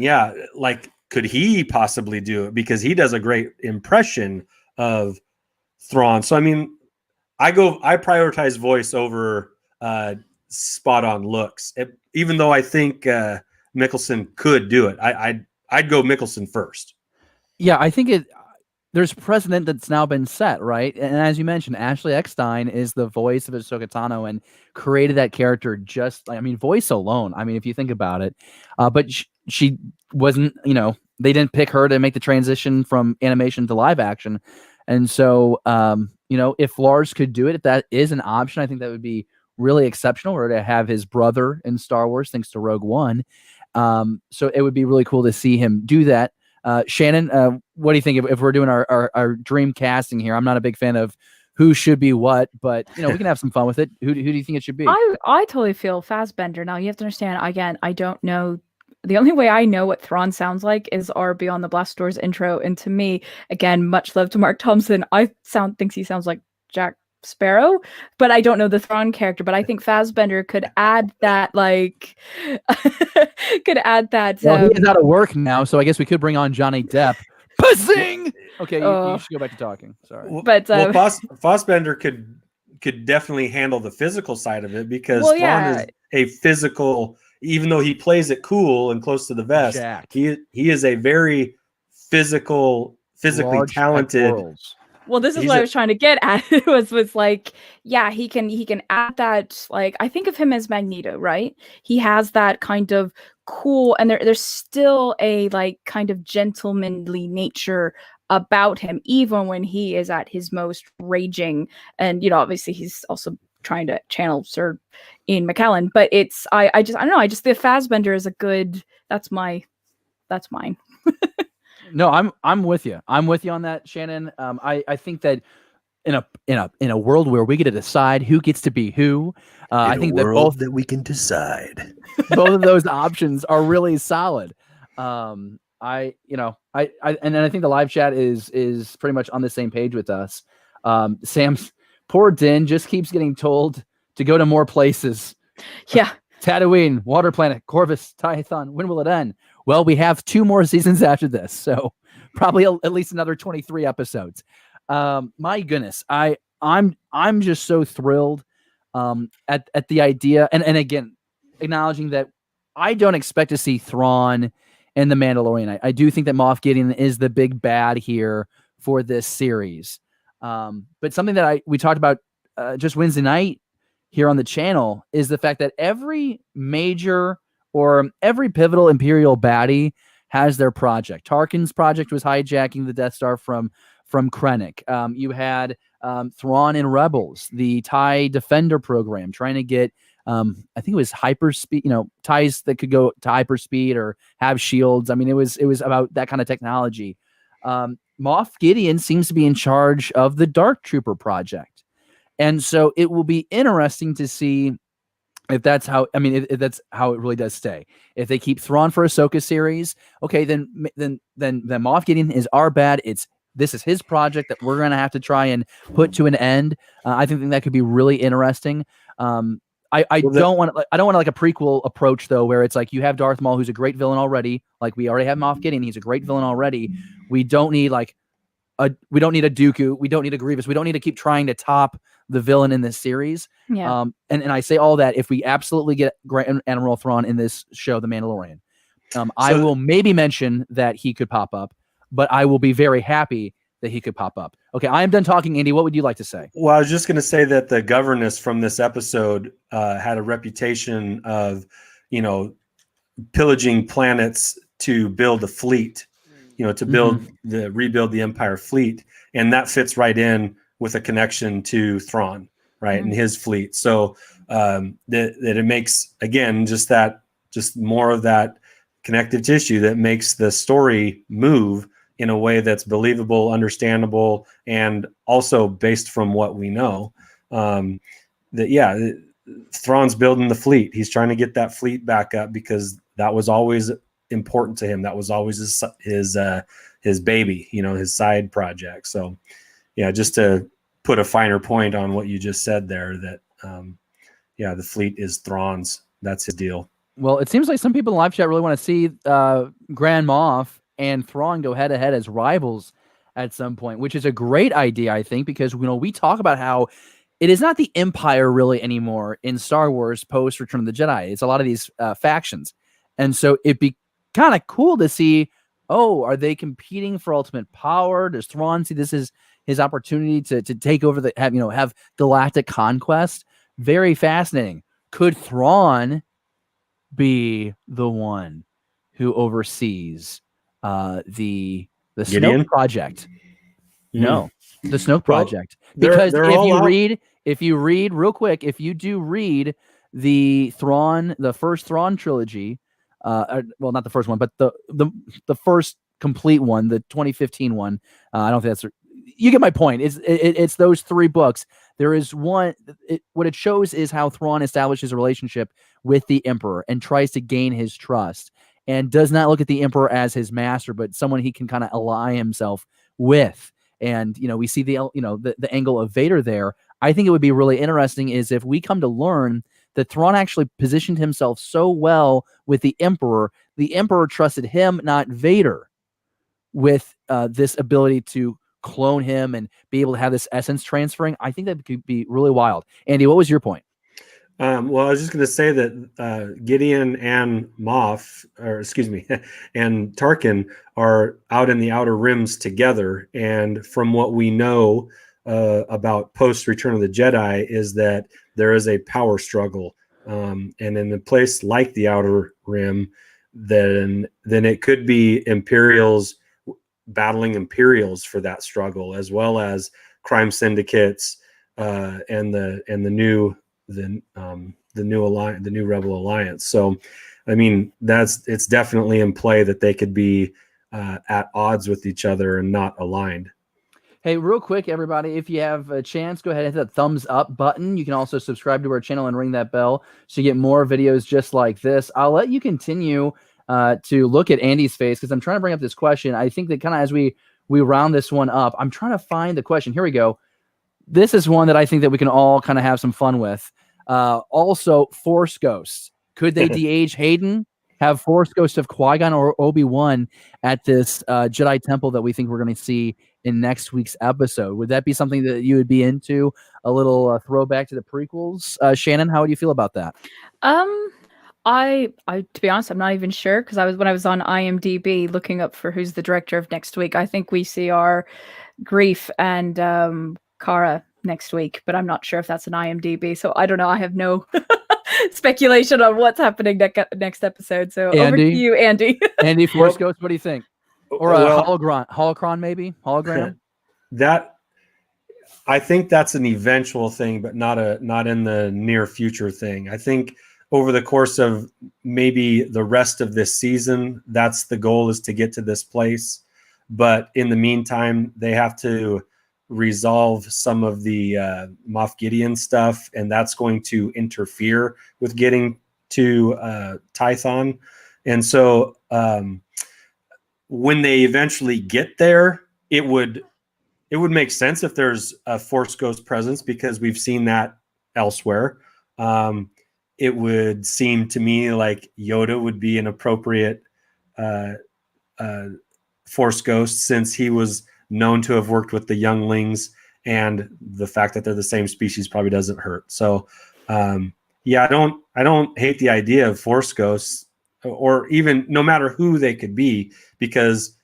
Yeah. Like, could he possibly do it? Because he does a great impression of Thrawn. So, I mean, I prioritize voice over spot on looks, even though I think Mikkelsen could do it. I'd go Mikkelsen first. Yeah. I think there's precedent that's now been set, right? And as you mentioned, Ashley Eckstein is the voice of Ahsoka Tano and created that character voice alone. I mean, if you think about it, but she wasn't, they didn't pick her to make the transition from animation to live action. And so, if Lars could do it, if that is an option, I think that would be really exceptional, or to have his brother in Star Wars, thanks to Rogue One. So it would be really cool to see him do that. Shannon, what do you think if we're doing our dream casting here? I'm not a big fan of who should be what, but we can have some fun with it. Who do you think it should be? I totally feel Fassbender. Now you have to understand, again, I don't know. The only way I know what Thrawn sounds like is our Beyond the Blast Doors intro. And to me, again, much love to Mark Thompson, thinks he sounds like Jack Sparrow, but I don't know the Thrawn character. But I think Fassbender could add that, could add that. Well, he is out of work now, so I guess we could bring on Johnny Depp. Buzzing. Okay, you should go back to talking. Sorry, but Fassbender could definitely handle the physical side of it, because Thrawn is a physical. Even though he plays it cool and close to the vest, he is a very physically talented. Well, this is what I was trying to get at. was he can add that. Like, I think of him as Magneto, right? He has that kind of cool, and there's still a kind of gentlemanly nature about him, even when he is at his most raging. And obviously he's also trying to channel Sir Ian McKellen, but I don't know. I just the Fassbender is a good. That's mine. No, I'm with you. I'm with you on that, Shannon. I think that in a world where we get to decide who gets to be who, I think that we can decide. Both of those options are really solid. I think the live chat is pretty much on the same page with us. Sam's poor Din just keeps getting told to go to more places. Yeah. Tatooine, Water Planet, Corvus, Tython. When will it end? Well, we have 2 more seasons after this, so probably at least another 23 episodes. My goodness, I'm just so thrilled at the idea, and again, acknowledging that I don't expect to see Thrawn in The Mandalorian. I do think that Moff Gideon is the big bad here for this series. But something that we talked about just Wednesday night here on the channel is the fact that every major or every pivotal Imperial baddie has their project. Tarkin's project was hijacking the Death Star from Krennic. You had Thrawn in Rebels, the TIE Defender program, trying to get I think it was hyperspeed, TIEs that could go to hyperspeed or have shields. I mean, it was about that kind of technology. Moff Gideon seems to be in charge of the Dark Trooper project, and so it will be interesting to see if that's how. I mean, if that's how it really does stay. If they keep Thrawn for Ahsoka series, okay, then Moff Gideon is our bad. This is his project that we're gonna have to try and put to an end. I think that could be really interesting. I don't want like a prequel approach though, where it's like you have Darth Maul, who's a great villain already. Like we already have Moff Gideon, he's a great villain already. We don't need a Dooku, we don't need a Grievous, we don't need to keep trying to top the villain in this series. Yeah. And I say all that if we absolutely get Grand Admiral Thrawn in this show, The Mandalorian. I will maybe mention that he could pop up, but I will be very happy that he could pop up. Okay, I am done talking, Andy. What would you like to say? Well, I was just going to say that the governess from this episode had a reputation of, pillaging planets to build a fleet, to rebuild the Empire fleet, and that fits right in with a connection to Thrawn, right, and his fleet. So that it makes again just more of that connective tissue that makes the story move in a way that's believable, understandable, and also based from what we know. Thrawn's building the fleet. He's trying to get that fleet back up because that was always important to him. That was always his baby, his side project. So, yeah, just to put a finer point on what you just said there, that the fleet is Thrawn's. That's his deal. Well, it seems like some people in live chat really want to see Grand Moff and Thrawn go head to head as rivals at some point, which is a great idea, I think, because we talk about how it is not the Empire really anymore in Star Wars post Return of the Jedi. It's a lot of these factions, and so it'd be kind of cool to see. Oh, are they competing for ultimate power? Does Thrawn see this as his opportunity to take over have galactic conquest? Very fascinating. Could Thrawn be the one who oversees the Snoke project? No, the Snoke project. Because if you read real quick, if you do read the first Thrawn trilogy, well, not the first one, but the first complete one, the 2015 one. I don't think you get my point. It's those three books. There is one. What it shows is how Thrawn establishes a relationship with the Emperor and tries to gain his trust, and does not look at the Emperor as his master, but someone he can kind of ally himself with. And we see the angle of Vader there. I think it would be really interesting is if we come to learn that Thrawn actually positioned himself so well with the Emperor trusted him, not Vader, with this ability to clone him and be able to have this essence transferring. I think that could be really wild. Andy, what was your point? Well, I was just going to say that Gideon and and Tarkin are out in the Outer Rims together. And from what we know about post Return of the Jedi is that there is a power struggle. And in a place like the Outer Rim, then it could be Imperials battling Imperials for that struggle, as well as crime syndicates and the new Rebel Alliance. So, I mean, it's definitely in play that they could be at odds with each other and not aligned. Hey, real quick, everybody, if you have a chance, go ahead and hit that thumbs up button. You can also subscribe to our channel and ring that bell so you get more videos just like this. I'll let you continue to look at Andy's face because I'm trying to bring up this question. I think that kind of as we round this one up, I'm trying to find the question. Here we go. This is one that I think that we can all kind of have some fun with. Also, Force Ghosts. Could they de-age Hayden? Have Force Ghost of Qui-Gon or Obi-Wan at this Jedi Temple that we think we're going to see in next week's episode? Would that be something that you would be into? A little throwback to the prequels? Shannon, how would you feel about that? I to be honest, I'm not even sure because when I was on IMDb looking up for who's the director of next week, I think we see our Grief and Cara next week, but I'm not sure if that's an IMDb. So I don't know. I have no speculation on what's happening next episode. So over to Andy? you, Andy. Andy, Force Ghost, what do you think? Or a Well, holocron maybe? Hologram? that I think that's an eventual thing, but not in the near future thing. I think over the course of maybe the rest of this season, that's the goal, is to get to this place. But in the meantime, they have to resolve some of the Moff Gideon stuff, and that's going to interfere with getting to Tython. And so when they eventually get there, it would make sense if there's a Force Ghost presence, because we've seen that elsewhere. It would seem to me like Yoda would be an appropriate Force Ghost, since he was known to have worked with the younglings, and the fact that they're the same species probably doesn't hurt. So yeah, I don't hate the idea of Force Ghosts, or even no matter who they could be, because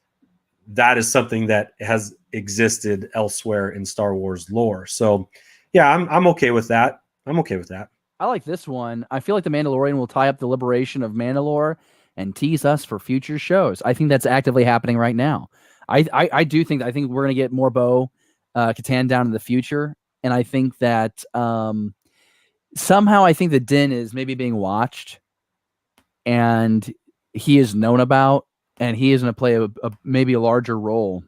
that is something that has existed elsewhere in Star Wars lore. So yeah, I'm okay with that. I like this one. I feel like The Mandalorian will tie up the liberation of Mandalore and tease us for future shows. I think that's actively happening right now. I do think we're going to get more Bo Katan down in the future, and I think that somehow I think the Din is maybe being watched, and he is known about, and he is going to play a maybe a larger role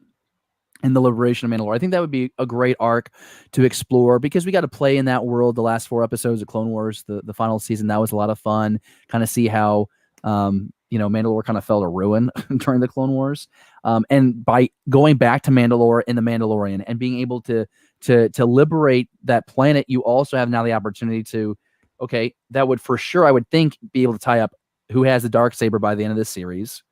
in the liberation of Mandalore. I think that would be a great arc to explore, because we got to play in that world. The last 4 episodes of Clone Wars, the final season, that was a lot of fun. Kind of see how Mandalore kind of fell to ruin during the Clone Wars. And by going back to Mandalore in the Mandalorian and being able to liberate that planet, you also have now the opportunity to, okay, that would for sure, I would think, be able to tie up who has the Darksaber by the end of this series,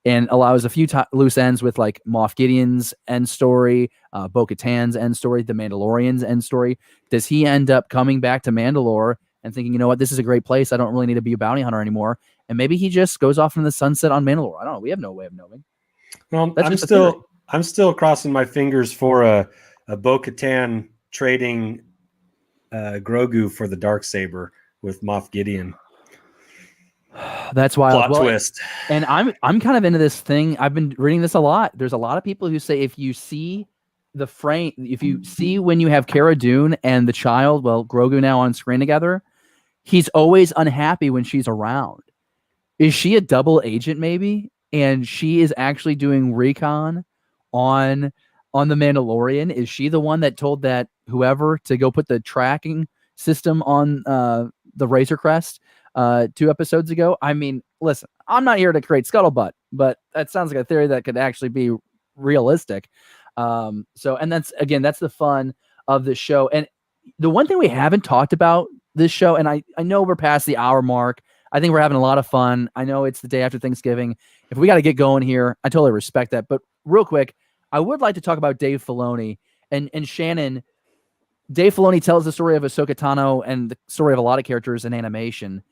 and allows a few loose ends with like Moff Gideon's end story, Bo-Katan's end story, the Mandalorian's end story. Does he end up coming back to Mandalore and thinking, you know what, this is a great place, I don't really need to be a bounty hunter anymore, and maybe he just goes off in the sunset on Mandalore? I don't know. We have no way of knowing. Well, I'm still crossing my fingers for a Bo-Katan trading Grogu for the Darksaber with Moff Gideon. That's wild. Plot twist. And I'm kind of into this thing. I've been reading this a lot. There's a lot of people who say if you see the frame, if you see when you have Cara Dune and the child, well, Grogu now on screen together, he's always unhappy when she's around. Is she a double agent maybe? And she is actually doing recon on the Mandalorian? Is she the one that told that whoever to go put the tracking system on the Razor Crest 2 episodes ago? I mean, listen, I'm not here to create scuttlebutt, but that sounds like a theory that could actually be realistic. And that's the fun of this show. And the one thing we haven't talked about this show, and I know we're past the hour mark, I think we're having a lot of fun. I know it's the day after Thanksgiving. If we got to get going here, I totally respect that. But real quick, I would like to talk about Dave Filoni and Shannon. Dave Filoni tells the story of Ahsoka Tano and the story of a lot of characters in animation.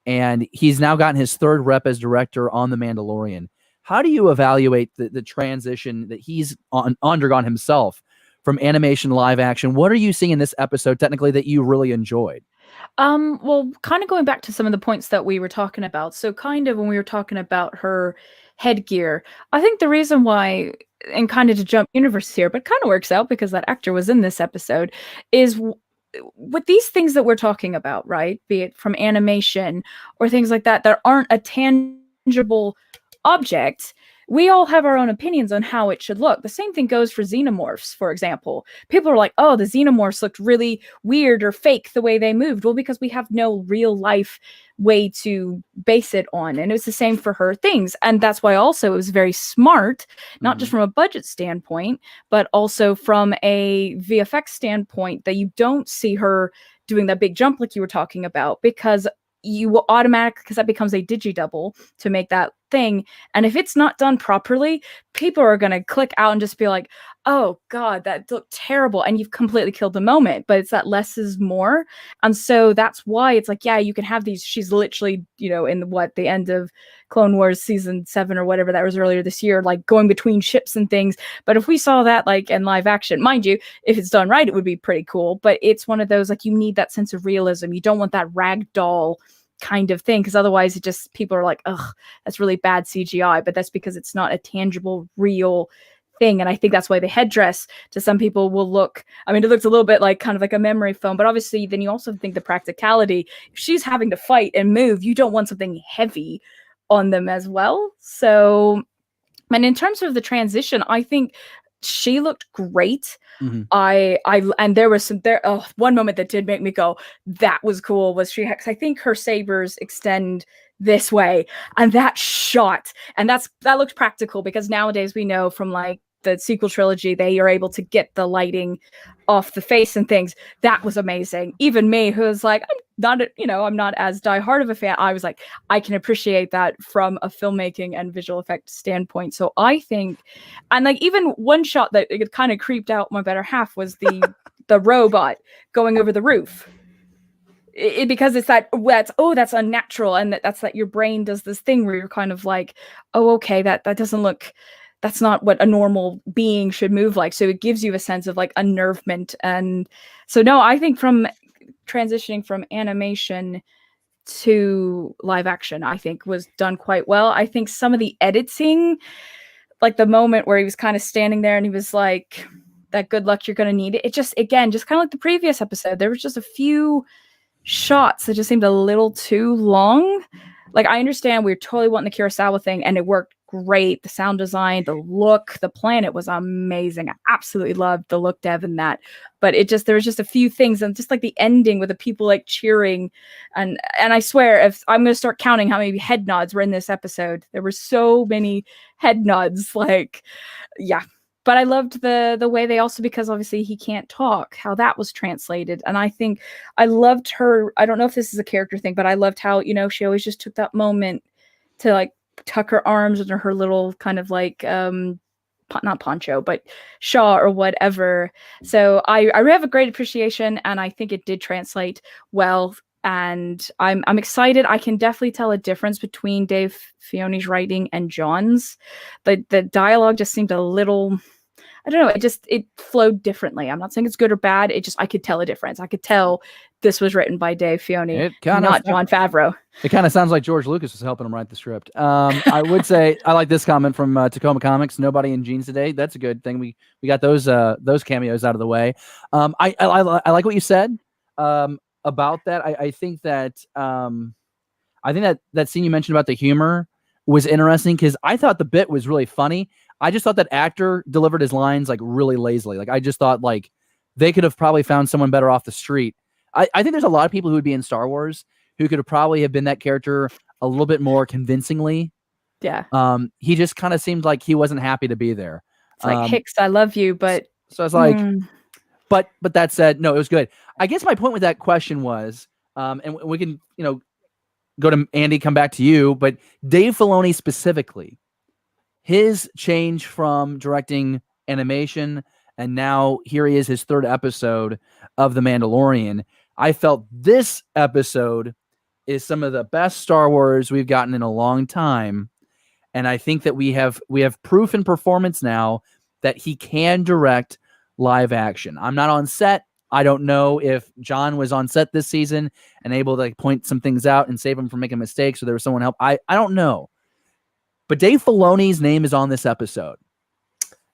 And he's now gotten his 3rd rep as director on The Mandalorian. How do you evaluate the transition that he's undergone himself from animation to live action? What are you seeing in this episode technically that you really enjoyed? Well, kind of going back to some of the points that we were talking about. So kind of when we were talking about her headgear, I think the reason why, and kind of to jump universe here, but kind of works out because that actor was in this episode, is with these things that we're talking about, right? Be it from animation or things like that, that aren't a tangible object. We all have our own opinions on how it should look. The same thing goes for xenomorphs, for example. People are like, oh, the xenomorphs looked really weird or fake the way they moved. Well, because we have no real life way to base it on. And it was the same for her things. And that's why also it was very smart, not just from a budget standpoint, but also from a VFX standpoint, that you don't see her doing that big jump like you were talking about, because you will automatically, because that becomes a digi double to make that thing. And if it's not done properly, people are going to click out and just be like, oh God, that looked terrible. And you've completely killed the moment. But it's that less is more. And so that's why it's like, yeah, you can have these. She's literally, in the end of Clone Wars season 7 or whatever that was earlier this year, like going between ships and things. But if we saw that like in live action, mind you, if it's done right, it would be pretty cool. But it's one of those, like, you need that sense of realism. You don't want that ragdoll kind of thing, because otherwise it just, people are like, ugh, that's really bad CGI. But that's because it's not a tangible, real thing. And I think that's why the headdress to some people will look, I mean, it looks a little bit like kind of like a memory foam, but obviously then you also think the practicality. If she's having to fight and move, you don't want something heavy on them as well. So, and in terms of the transition, I think she looked great. Mm-hmm. And there was one moment that did make me go, that was cool, was cause I think her sabers extend this way, and that shot, and that looked practical, because nowadays we know from like the sequel trilogy, they are able to get the lighting off the face and things. That was amazing. Even me, who was like, I'm not as diehard of a fan, I was like, I can appreciate that from a filmmaking and visual effect standpoint. So I think, and like even one shot that it kind of creeped out my better half was the robot going over the roof. Because it's that's unnatural, and that's that your brain does this thing where you're kind of like, oh, okay, that doesn't look, that's not what a normal being should move like. So it gives you a sense of like unnervement. And so no, I think from transitioning from animation to live action, I think was done quite well. I think some of the editing, like the moment where he was kind of standing there and he was like, that good luck, you're going to need it. It just, again, just kind of like the previous episode, there was just a few shots that just seemed a little too long. Like, I understand we were totally wanting the Kurosawa thing, and it worked great. The sound design, the look, the planet was amazing. I absolutely loved the look dev in that. But there was just a few things, and just like the ending with the people like cheering, and I swear, if I'm going to start counting how many head nods were in this episode, there were so many head nods. Like, yeah. But I loved the way they also, because obviously he can't talk, how that was translated. And I think I loved her. I don't know if this is a character thing, but I loved how, she always just took that moment to like tuck her arms under her little kind of like, not poncho, but shawl or whatever. So I have a great appreciation, and I think it did translate well. And I'm excited. I can definitely tell a difference between Dave Filoni's writing and John's. The dialogue just seemed a little, I don't know, it flowed differently. I'm not saying it's good or bad. I could tell a difference. I could tell this was written by Dave Filoni, not Jon Favreau. It kind of sounds like George Lucas was helping him write the script. I would say I like this comment from Tacoma Comics. Nobody in jeans today. That's a good thing. We got those cameos out of the way. I like what you said about that. I think that that scene you mentioned about the humor was interesting, because I thought the bit was really funny. I just thought that actor delivered his lines like really lazily. Like, I just thought like they could have probably found someone better off the street. I think there's a lot of people who would be in Star Wars who could have probably have been that character a little bit more convincingly. Yeah. He just kind of seemed like he wasn't happy to be there. It's like, Hicks, I love you, but so I was like, but that said, no, it was good. I guess my point with that question was, and we can, go to Andy, come back to you, but Dave Filoni specifically, his change from directing animation, and now here he is, his third episode of The Mandalorian. I felt this episode is some of the best Star Wars we've gotten in a long time. And I think that we have proof in performance now that he can direct live action. I'm not on set. I don't know if John was on set this season and able to point some things out and save him from making mistakes, or there was someone help. I don't know. But Dave Filoni's name is on this episode.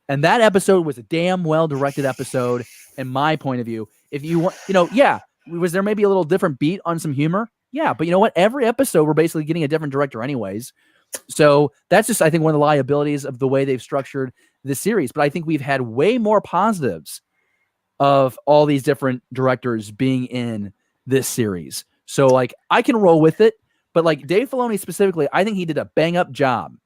And that episode was a damn well-directed episode, in my point of view. If you want, was there maybe a little different beat on some humor? Yeah, but you know what? Every episode, we're basically getting a different director anyways. So that's just, I think, one of the liabilities of the way they've structured this series. But I think we've had way more positives of all these different directors being in this series. So, like, I can roll with it. But, like, Dave Filoni specifically, I think he did a bang-up job.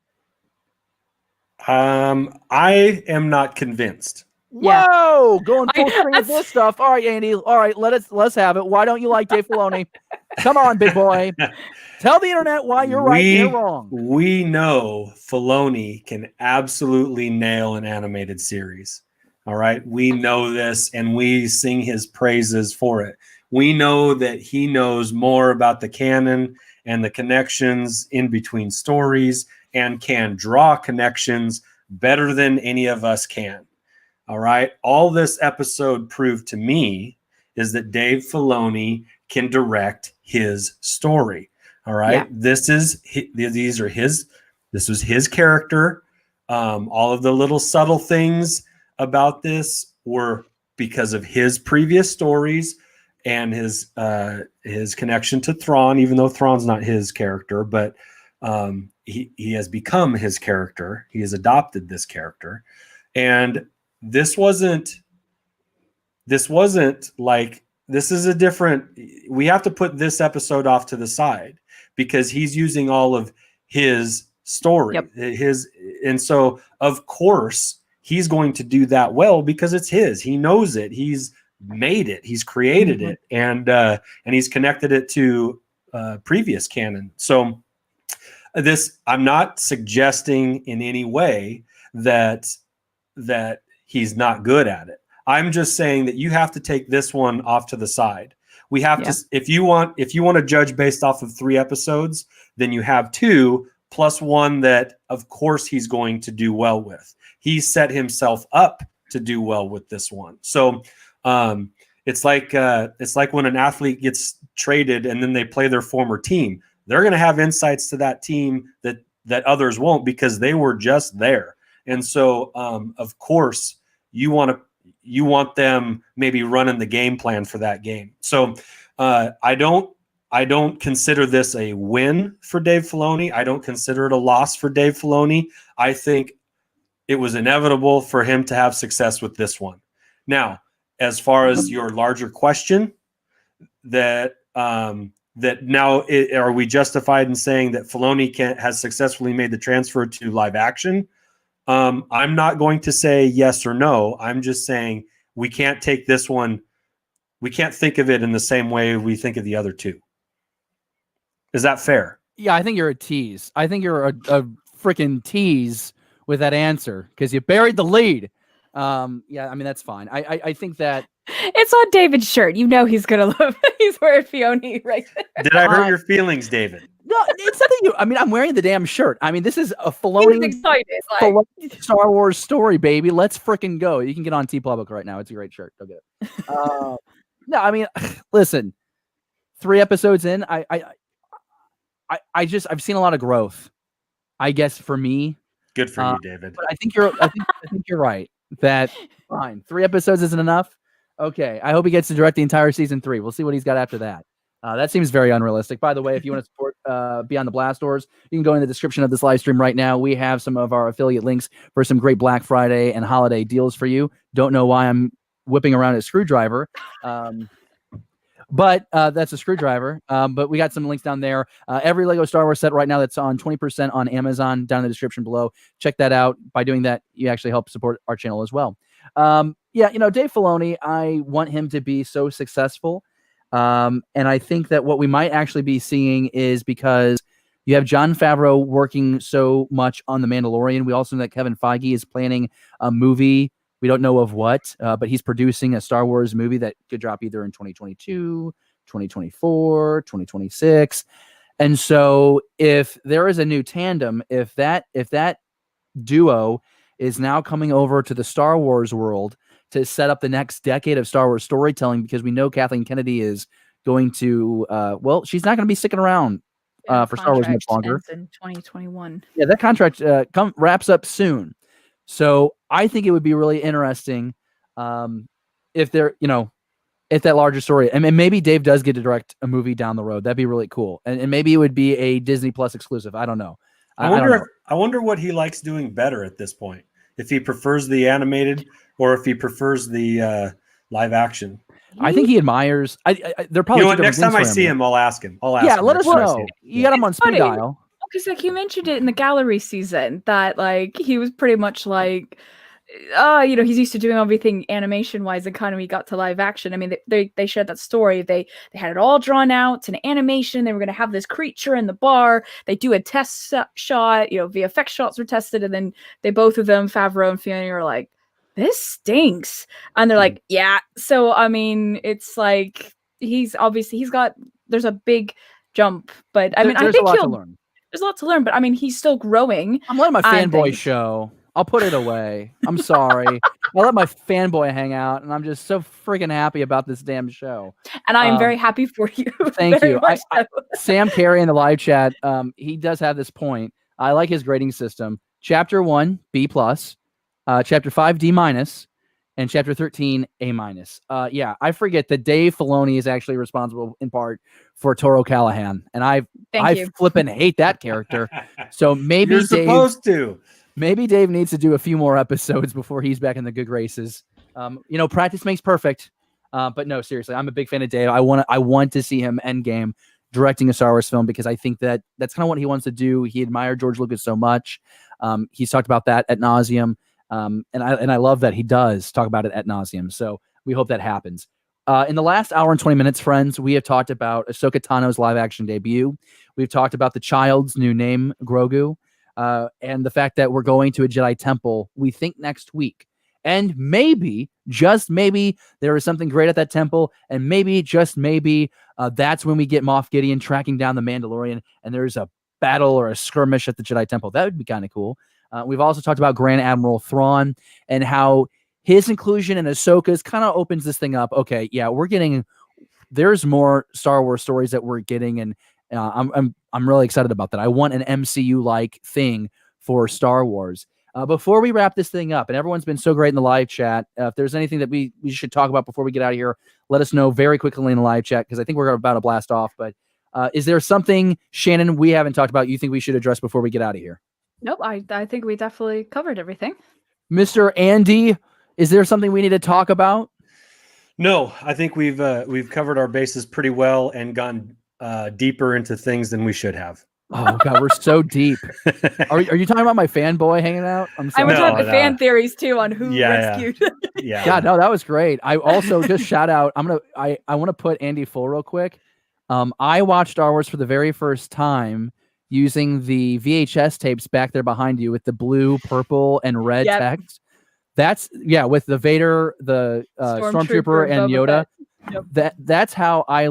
I am not convinced. Yeah. Whoa, going full screen with that's- this stuff. All right, Andy. All right, let's have it. Why don't you like Dave Filoni? Come on, big boy. Tell the internet why you're right and they're wrong. We know Filoni can absolutely nail an animated series. All right. We know this and we sing his praises for it. We know that he knows more about the canon and the connections in between stories and can draw connections better than any of us can. All right. All this episode proved to me is that Dave Filoni can direct his story. All right. Yeah. This was his character. All of the little subtle things about this were because of his previous stories and his connection to Thrawn, even though Thrawn's not his character, but he has become his character. He has adopted this character. And this isn't like, this is a different, we have to put this episode off to the side because he's using all of his story. Yep. And so of course he's going to do that well because it's his. He knows it. He's made it. He's created it, and he's connected it to previous canon. So I'm not suggesting in any way that he's not good at it. I'm just saying that you have to take this one off to the side. We have to, if you want to judge based off of 3 episodes, then you have 2 plus 1 that of course he's going to do well with. He set himself up to do well with this one. So it's like when an athlete gets traded and then they play their former team. They're going to have insights to that team that others won't because they were just there. And so of course you want them maybe running the game plan for that game. So I don't consider this a win for Dave Filoni. I don't consider it a loss for Dave Filoni. I think it was inevitable for him to have success with this one. Now, as far as your larger question, that now are we justified in saying that Filoni has successfully made the transfer to live action? I'm not going to say yes or no. I'm just saying we can't take this one. We can't think of it in the same way we think of the other 2. Is that fair? Yeah, I think you're a tease. I think you're a freaking tease with that answer because you buried the lead. Yeah, I mean, that's fine. I think that it's on David's shirt. You know he's gonna love it. He's wearing Filoni right there. Did I hurt your feelings, David? No, it's nothing. I mean, I'm wearing the damn shirt. I mean, this is a He was Filoni excited. Filoni Star Wars story, baby. Let's freaking go. You can get on TeePublic right now. It's a great shirt. Go get it. No, I mean, listen. 3 episodes in, I've seen a lot of growth. I guess for me. Good for you, David. But I think you're right. That fine. 3 episodes isn't enough. Okay. I hope he gets to direct the entire season 3. We'll see what he's got after that. That seems very unrealistic. By the way, if you want to support Beyond the Blast Doors, you can go in the description of this live stream right now. We have some of our affiliate links for some great Black Friday and holiday deals for you. Don't know why I'm whipping around a screwdriver. But that's a screwdriver. But we got some links down there. Every Lego Star Wars set right now that's on 20% on Amazon down in the description below. Check that out. By doing that, you actually help support our channel as well. Yeah, Dave Filoni, I want him to be so successful. And I think that what we might actually be seeing is because you have Jon Favreau working so much on The Mandalorian. We also know that Kevin Feige is planning a movie. We don't know of what, but he's producing a Star Wars movie that could drop either in 2022, 2024, 2026. And so if there is a new tandem, if that duo is now coming over to the Star Wars world to set up the next decade of Star Wars storytelling, because we know Kathleen Kennedy is going to, she's not going to be sticking around for Star Wars much longer. In 2021. Yeah, that contract wraps up soon. So I think it would be really interesting if that larger story, and maybe Dave does get to direct a movie down the road. That'd be really cool. And maybe it would be a Disney Plus exclusive. I don't know. I wonder what he likes doing better at this point. If he prefers the animated or if he prefers the live action. I think he admires. They're probably. Next time I see him, I'll ask him. Yeah, let us know. You got him on speed dial. Because you mentioned it in the gallery season that he was pretty much he's used to doing everything animation wise, and kind of he got to live action. I mean, they shared that story. They had it all drawn out in animation. They were going to have this creature in the bar. They do a test shot. VFX shots were tested, and then both of them, Favreau and Filoni, are like, "This stinks," and they're like, "Yeah." So I mean, it's like he's got. There's a big jump, but I mean, I think there's a lot to learn, but I mean, he's still growing. I'm letting my fanboy show. I'll put it away. I'm sorry. I let my fanboy hang out, and I'm just so freaking happy about this damn show. And I am very happy for you. Thank you. Sam Carey in the live chat, he does have this point. I like his grading system. Chapter 1, B+, Chapter 5, D-, and Chapter 13, A-. Yeah, I forget that Dave Filoni is actually responsible in part for Toro Callahan, and I flippin' hate that character. So maybe you're supposed to. Maybe Dave needs to do a few more episodes before he's back in the good graces. Practice makes perfect. But no, seriously, I'm a big fan of Dave. I want to see him Endgame directing a Star Wars film because I think that's kind of what he wants to do. He admired George Lucas so much. He's talked about that at nauseum. And I love that he does talk about it at nauseum. So we hope that happens. In the last hour and 20 minutes, friends, we have talked about Ahsoka Tano's live action debut. We've talked about the child's new name, Grogu. And the fact that we're going to a Jedi temple, we think next week. And maybe, just maybe, there is something great at that temple. And maybe, just maybe, that's when we get Moff Gideon tracking down the Mandalorian. And there's a battle or a skirmish at the Jedi temple. That would be kind of cool. We've also talked about Grand Admiral Thrawn and how his inclusion in Ahsoka's kind of opens this thing up. Okay, yeah, there's more Star Wars stories that we're getting. And I'm really excited about that. I want an MCU-like thing for Star Wars. Before we wrap this thing up, and everyone's been so great in the live chat, if there's anything that we should talk about before we get out of here, let us know very quickly in the live chat, because I think we're about to blast off. But is there something, Shannon, we haven't talked about you think we should address before we get out of here? Nope, I think we definitely covered everything. Mr. Andy, is there something we need to talk about? No, I think we've covered our bases pretty well and gone deeper into things than we should have. Oh God, we're so deep. Are you talking about my fanboy hanging out? I'm sorry. I was talking about fan theories too on who rescued. Yeah. Yeah, no, that was great. I also just shout out. I want to put Andy full real quick. I watched Star Wars for the very first time using the VHS tapes back there behind you with the blue, purple, and red text. With the Vader, the Stormtrooper, and Yoda. Yep. That's how I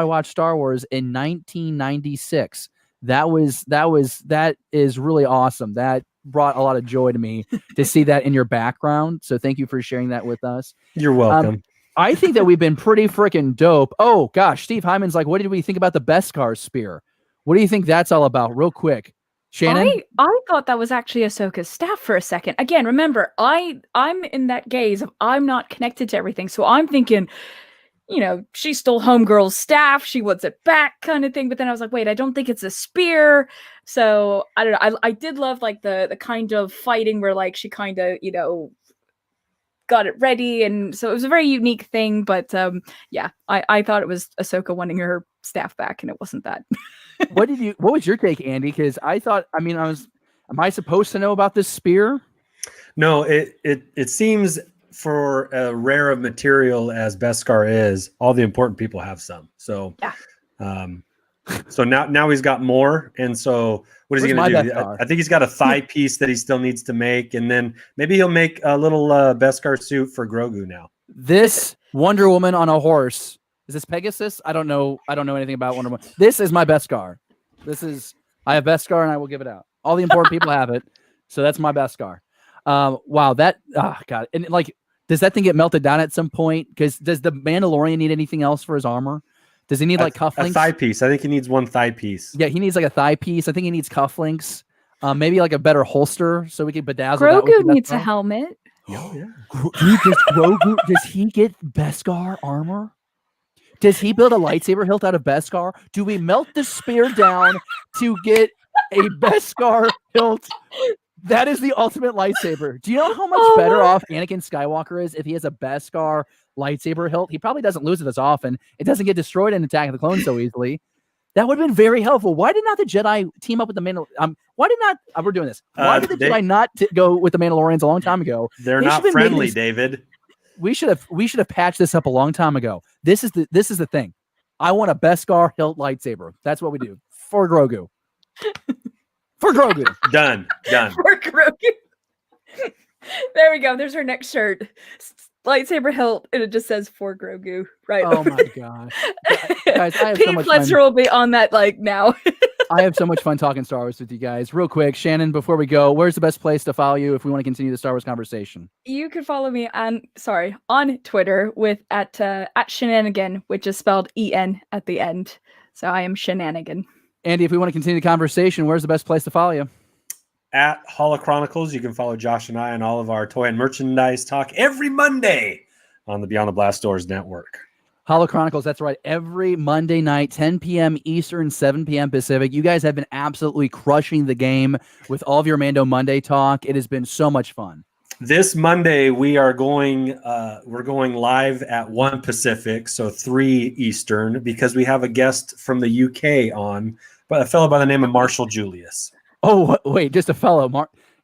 watched Star Wars in 1996. That is really awesome. That brought a lot of joy to me to see that in your background. So thank you for sharing that with us. You're welcome. I think that we've been pretty freaking dope. Oh gosh, Steve Hyman's like, what did we think about the Beskar spear? What do you think that's all about? Real quick, Shannon. I thought that was actually Ahsoka's staff for a second. Again, remember, I'm in that gaze of I'm not connected to everything, so I'm thinking, she stole Homegirl's staff, she wants it back, kind of thing. But then I was like, wait, I don't think it's a spear. So I don't know. I did love like the kind of fighting where like she kind of got it ready, and so it was a very unique thing. But I thought it was Ahsoka wanting her staff back, and it wasn't that. What was your take, Andy? Because I thought, am I supposed to know about this spear? No, it seems for a rare of material as Beskar is, all the important people have some. So, so now he's got more. And so what is he going to do? I think he's got a thigh piece that he still needs to make. And then maybe he'll make a little Beskar suit for Grogu now. This Wonder Woman on a horse. Is this Pegasus? I don't know anything about Wonder Woman. This is my Beskar. I have Beskar and I will give it out. All the important people have it. So that's my Beskar. Wow. God. And like, does that thing get melted down at some point? Because does the Mandalorian need anything else for his armor? Does he need like cufflinks? A thigh piece. I think he needs one thigh piece. Yeah, he needs like a thigh piece. I think he needs cufflinks. Maybe like a better holster so we can bedazzle. Grogu needs a helmet. Oh yeah. Does he get Beskar armor? Does he build a lightsaber hilt out of Beskar? Do we melt the spear down to get a Beskar hilt? That is the ultimate lightsaber. Do you know how much better off Anakin Skywalker is if he has a Beskar lightsaber hilt? He probably doesn't lose it as often. It doesn't get destroyed in Attack of the Clones so easily. That would have been very helpful. Why did not the Jedi team up with the Mandalorian? Why did not? We're doing this. Why did the Jedi not go with the Mandalorians a long time ago? They're not friendly, David. We should have patched this up a long time ago. This is the thing. I want a Beskar hilt lightsaber. That's what we do for Grogu. For Grogu. Done. For Grogu. There we go. There's our next shirt. Lightsaber hilt, and it just says for Grogu. Right. Oh my gosh. Guys, I have so much Fletcher fun. will be on that now. I have so much fun talking Star Wars with you guys. Real quick, Shannon, before we go, where's the best place to follow you if we want to continue the Star Wars conversation? You can follow me on Twitter with at Shenanigan, which is spelled EN at the end. So I am Shenanigan. Andy, if we want to continue the conversation, where's the best place to follow you? At Holochronicles, you can follow Josh and I on all of our toy and merchandise talk every Monday on the Beyond the Blast Doors network. Holochronicles, that's right. Every Monday night, 10 p.m. Eastern, 7 p.m. Pacific. You guys have been absolutely crushing the game with all of your Mando Monday talk. It has been so much fun. This Monday, we are going live at 1 Pacific, so 3 Eastern, because we have a guest from the UK on, but a fellow by the name of Marshall Julius. Oh, wait, just a fellow.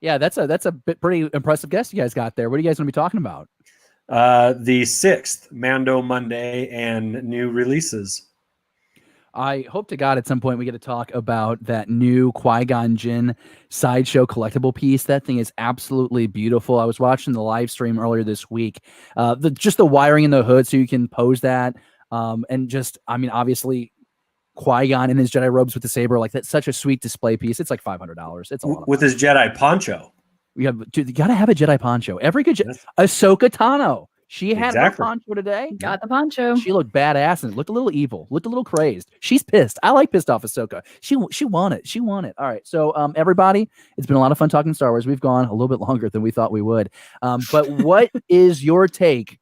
Yeah, that's a pretty impressive guest you guys got there. What are you guys going to be talking about? The 6th, Mando Monday, and new releases. I hope to God at some point we get to talk about that new Qui-Gon Jinn sideshow collectible piece. That thing is absolutely beautiful. I was watching the live stream earlier this week. Just the wiring in the hood so you can pose that. And just, I mean, obviously Qui-Gon in his Jedi robes with the saber, like that's such a sweet display piece. It's like $500. It's a lot of with his Jedi poncho. You gotta have a Jedi poncho. Every good Ahsoka Tano. She had her poncho today. Got the poncho. She looked badass and looked a little evil, looked a little crazed. She's pissed. I like pissed off Ahsoka. She won it. She won it. All right. So everybody, it's been a lot of fun talking Star Wars. We've gone a little bit longer than we thought we would. But what is your take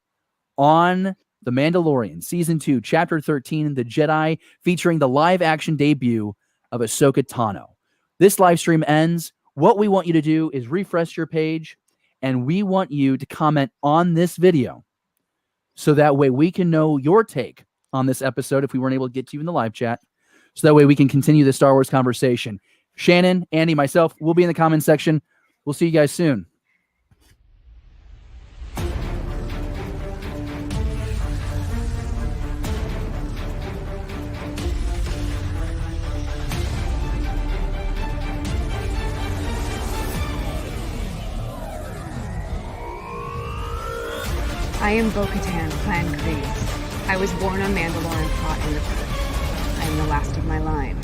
on The Mandalorian, Season 2, Chapter 13, The Jedi, featuring the live-action debut of Ahsoka Tano? This live stream ends. What we want you to do is refresh your page, and we want you to comment on this video so that way we can know your take on this episode if we weren't able to get to you in the live chat. So that way we can continue the Star Wars conversation. Shannon, Andy, myself, we'll be in the comment section. We'll see you guys soon. I am Bo-Katan, Clan Kryze. I was born on Mandalore and fought in the past. I am the last of my line.